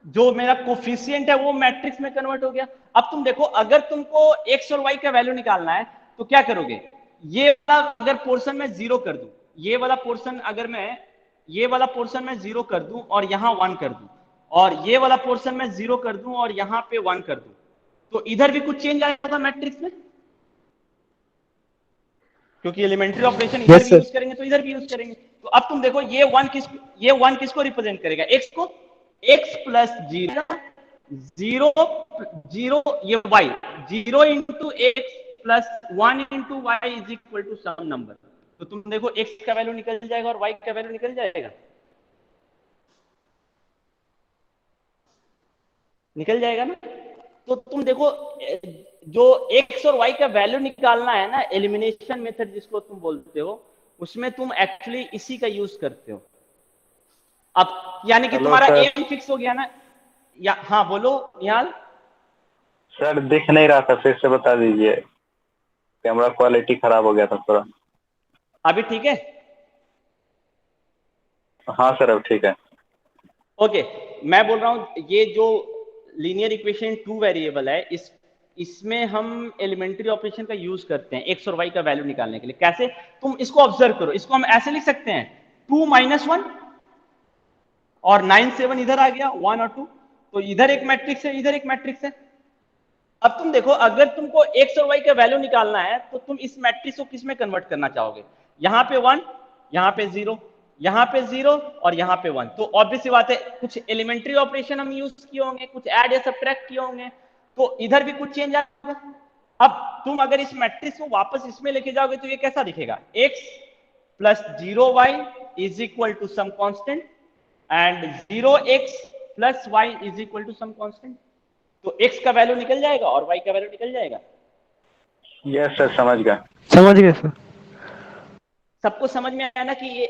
जो मेरा कोफिशिएंट है वो मैट्रिक्स में कन्वर्ट हो गया। अब तुम देखो, अगर तुमको x और y का वैल्यू निकालना है तो क्या करोगे? ये वाला अगर पोर्शन में 0 कर दूं, ये वाला पोर्शन अगर मैं ये वाला पोर्शन में 0 कर दूं और यहां 1 कर दूं, और ये वाला पोर्शन में 0 कर दूं और यहां पे 1 कर दूं, तो इधर भी कुछ चेंज आया था मैट्रिक्स में, क्योंकि एलिमेंट्री ऑपरेशन इधर भी यूज करेंगे तो इधर भी यूज करेंगे। तो अब तुम देखो, ये 1 किसको रिप्रेजेंट करेगा? x को, x प्लस 0 जीरो जीरो ये y, 0 into x plus 1 into y is equal to some number. तो तुम देखो एक्स का वैल्यू निकल जाएगा और वाई का वैल्यू निकल जाएगा, निकल जाएगा ना। तो तुम देखो जो एक्स और वाई का वैल्यू निकालना है ना, एलिमिनेशन मेथड जिसको तुम बोलते हो, उसमें तुम एक्चुअली इसी का यूज करते हो। अब यानी कि तुम्हारा एम फिक्स हो गया ना। या हाँ बोलो निहाल। सर दिख नहीं रहा था, फिर से बता दीजिए, कैमरा क्वालिटी खराब हो गया था थोड़ा। अभी ठीक है? हाँ सर अब ठीक है। ओके, मैं बोल रहा हूं ये जो लीनियर इक्वेशन 2 वेरिएबल है, इसमें हम एलिमेंट्री ऑपरेशन का यूज करते हैं एक्स और वाई का वैल्यू निकालने के लिए। कैसे? तुम इसको ऑब्जर्व करो, इसको हम ऐसे लिख सकते हैं 2 - 1 और 9 7 इधर आ गया 1 और 2, तो इधर एक मैट्रिक्स है, इधर एक मैट्रिक्स है। अब तुम देखो अगर तुमको एक्स और वाई का वैल्यू निकालना है तो तुम इस मैट्रिक्स को किस में कन्वर्ट करना चाहोगे? यहाँ पे 1, यहाँ पे 0, यहाँ पे 0 और यहाँ पे 1। तो ऑब्वियस सी बात है कुछ एलिमेंट्री ऑपरेशन हम यूज किए होंगे, कुछ ऐड या सब्ट्रैक्ट किए होंगे, तो इधर भी कुछ चेंज आएगा। अब तुम अगर इस मैट्रिक्स को वापस इसमें लेके जाओगे तो ये कैसा दिखेगा? x plus 0y is equal to some constant and 0x plus y is equal to some constant. तो x का वैल्यू निकल जाएगा और y का वैल्यू निकल जाएगा। यस सर समझ गया। समझ गए सर। सबको समझ में आया ना कि ये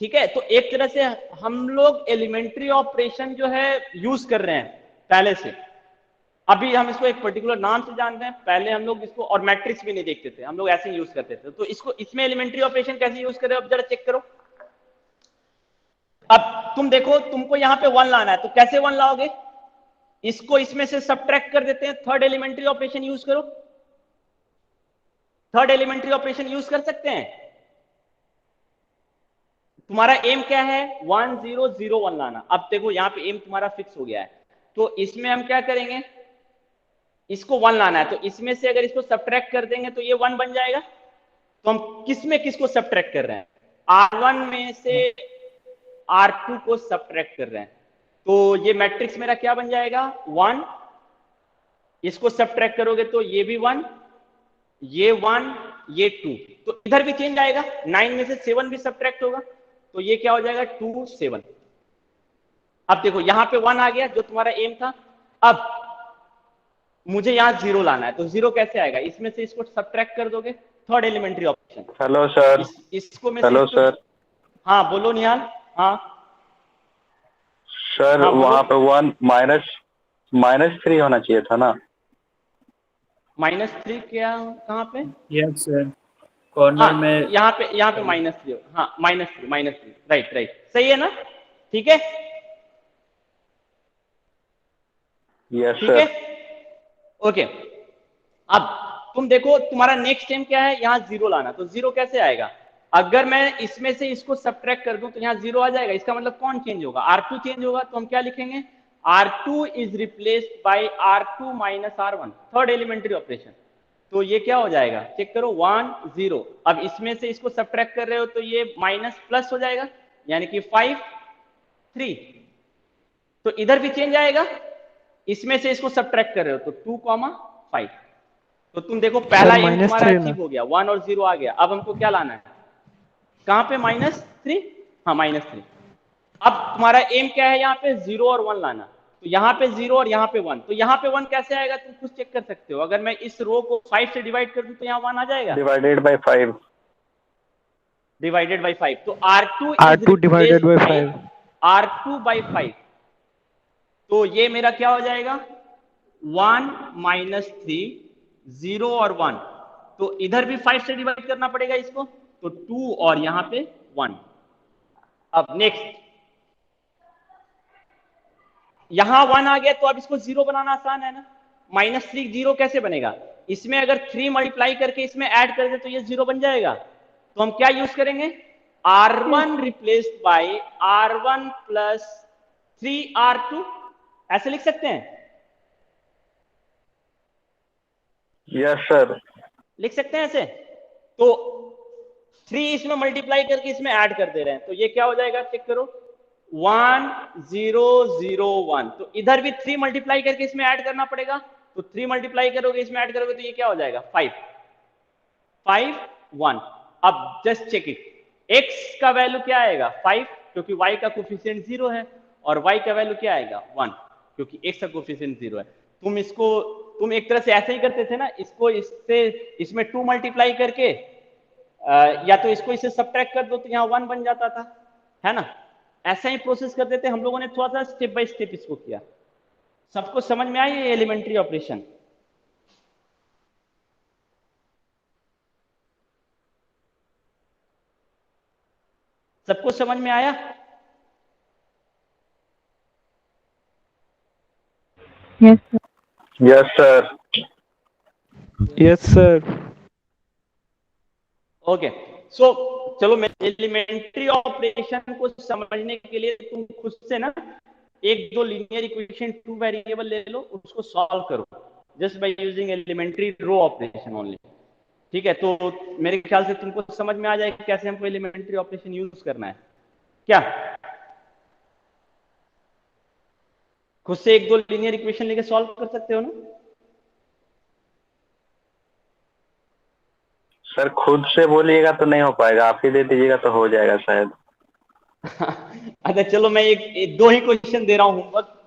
ठीक है? तो एक तरह से हम लोग एलिमेंट्री ऑपरेशन जो है यूज कर रहे हैं पहले से। अभी हम इसको एक पर्टिकुलर नाम से जानते हैं, पहले हम लोग इसको और मैट्रिक्स भी नहीं देखते थे, हम लोग ऐसे ही यूज करते थे। तो इसको इसमें एलिमेंट्री ऑपरेशन कैसे यूज कर रहे हो अब जरा चेक करो। अब तुम देखो तुमको यहाँ पे 1 लाना है, तो कैसे 1 लाओगे? इसको इसमें से सब्ट्रैक्ट कर देते हैं, थर्ड एलिमेंट्री ऑपरेशन यूज करो। थर्ड एलिमेंट्री ऑपरेशन यूज कर सकते हैं। तुम्हारा एम क्या है? 1 0 0 1 लाना। अब देखो यहाँ पे एम तुम्हारा फिक्स हो गया है, तो इसमें हम क्या करेंगे? इसको 1 लाना है, तो इसमें से अगर इसको सब्ट्रैक्ट कर देंगे तो ये 1 बन जाएगा। तो हम किस में किसको सब्ट्रैक्ट कर रहे हैं? R1 में से R2 को सब्ट्रैक्ट कर रहे हैं। तो ये मैट्रिक्स मेरा क्या बन जाएगा? 1, इसको सब्ट्रैक्ट करोगे तो ये भी 1, ये 1, ये 2, तो इधर भी चेंज आएगा। 9 में से 7 भी सब्ट्रैक्ट होगा, तो ये क्या हो जाएगा? 2 7। अब देखो यहाँ पे 1 आ गया जो तुम्हारा एम था। अब मुझे यहाँ 0 लाना है, तो 0 कैसे आएगा? इसमें से इसको सब्ट्रैक्ट कर दोगे, third elementary operation. Hello sir. इसको में हेलो सर। हाँ बोलो निहाल। हाँ सर हाँ, वहाँ पे 1 -3 होना चाहिए था ना? -3 क्या? कहाँ पे? यस सर, कॉर्नर में। यहाँ पे -3। हाँ -3 राइट राइट, सही है ना? ठीक है यस ठीक सर। है ओके। अब तुम देखो तुम्हारा नेक्स्ट टाइम क्या है? यहाँ 0 लाना। तो 0 कैसे आएगा? अगर मैं इसमें से इसको सब्ट्रैक्ट कर दूं तो यहाँ 0 आ जाएगा। इसका मतलब कौन चेंज होगा? R2 चेंज होगा। तो हम क्या लिखेंगे? R2 is replaced by R2 - R1, third elementary operation. तो ये क्या हो जाएगा? चेक करो 1 0। अब इसमें से इसको सब्ट्रैक्ट कर रहे हो तो ये माइनस प्लस हो जाएगा, यानी कि 5 3। तो इधर भी चेंज आएगा, इसमें से इसको सब्ट्रैक्ट कर रहे हो तो 2 5। तो तुम देखो पहला एम तुम्हारा अचीव हो गया, 1 और 0 आ गया। अब हमको क्या लाना है? कहां पे? -3। हाँ -3। अब तुम्हारा एम क्या है? यहाँ पे 0 और 1 लाना। तो यहाँ पे 0 और यहाँ पे 1, तो यहाँ पे 1 कैसे आएगा? तुम खुद चेक कर सकते हो। अगर मैं इस रो को 5 से डिवाइड कर दूं तो यहाँ 1 आ जाएगा, डिवाइडेड बाय 5। Divided by 5। तो R2 divided by 5, R2 by 5। तो ये मेरा क्या हो जाएगा? 1 - 3 0 और 1। तो इधर भी 5 से डिवाइड करना पड़ेगा इसको, तो 2 और यहाँ पे 1। अब नेक्स्ट यहां 1 आ गया, तो अब इसको 0 बनाना आसान है ना। -3 0 कैसे बनेगा? इसमें अगर 3 मल्टीप्लाई करके इसमें ऐड कर दे तो ये 0 बन जाएगा। तो हम क्या यूज करेंगे? R1 replaced by R1 plus 3R2, ऐसे लिख सकते हैं। Yes sir. लिख सकते हैं ऐसे। तो 3 इसमें मल्टीप्लाई करके इसमें ऐड कर दे रहे हैं, तो ये क्या हो जाएगा? चेक करो 1001। तो इधर भी 3 मल्टीप्लाई करके इसमें ऐड करना पड़ेगा, तो 3 मल्टीप्लाई करोगे इसमें ऐड करोगे तो ये क्या हो जाएगा 5 1। अब जस्ट चेक इट, x का वैल्यू क्या आएगा 5 क्योंकि y का कोफिशिएंट 0 है, और y का वैल्यू क्या आएगा 1 क्योंकि x का कोफिशिएंट 0 है। तुम एक तरह से ऐसे ही करते थे ना, इसको इससे इसमें 2 मल्टीप्लाई करके या तो इसको इससे सब्ट्रैक्ट कर दो तो यहाँ 1 बन जाता था, है ना। ऐसा ही प्रोसेस करते थे हम लोगों ने, थोड़ा सा स्टेप बाय स्टेप इसको किया। सबको समझ में आई ये एलिमेंट्री ऑपरेशन? सबको समझ में आया? Yes sir. Yes sir. Yes sir. Okay, so चलो मैं एलिमेंट्री ऑपरेशन को समझने के लिए तुम खुद से ना एक दो लीनियर इक्वेशन 2 वेरिएबल ले लो, उसको सॉल्व करो just by using elementary row operation only. ठीक है, तो मेरे ख्याल से तुमको समझ में आ जाएगा कैसे हमको एलिमेंट्री ऑपरेशन यूज करना है। क्या खुद से एक दो लीनियर इक्वेशन लेके सॉल्व कर सकते हो ना? सर खुद से बोलिएगा तो नहीं हो पाएगा, आप ही दे दीजिएगा तो हो जाएगा शायद। अच्छा चलो मैं एक दो ही क्वेश्चन दे रहा हूं होमवर्क।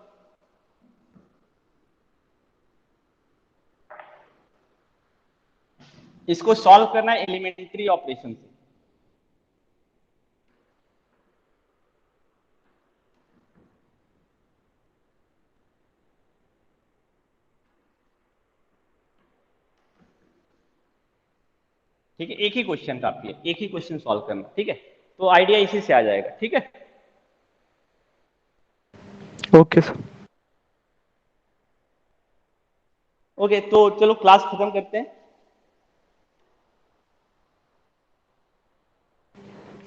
इसको सॉल्व करना है एलिमेंट्री ऑपरेशन से। ठीक है, एक ही क्वेश्चन काफी है, एक ही क्वेश्चन सॉल्व करना। ठीक है, तो आइडिया इसी से आ जाएगा। ठीक है, ओके सर। ओके, तो चलो क्लास खत्म करते हैं।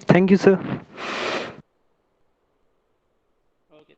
Thank you sir. ओके।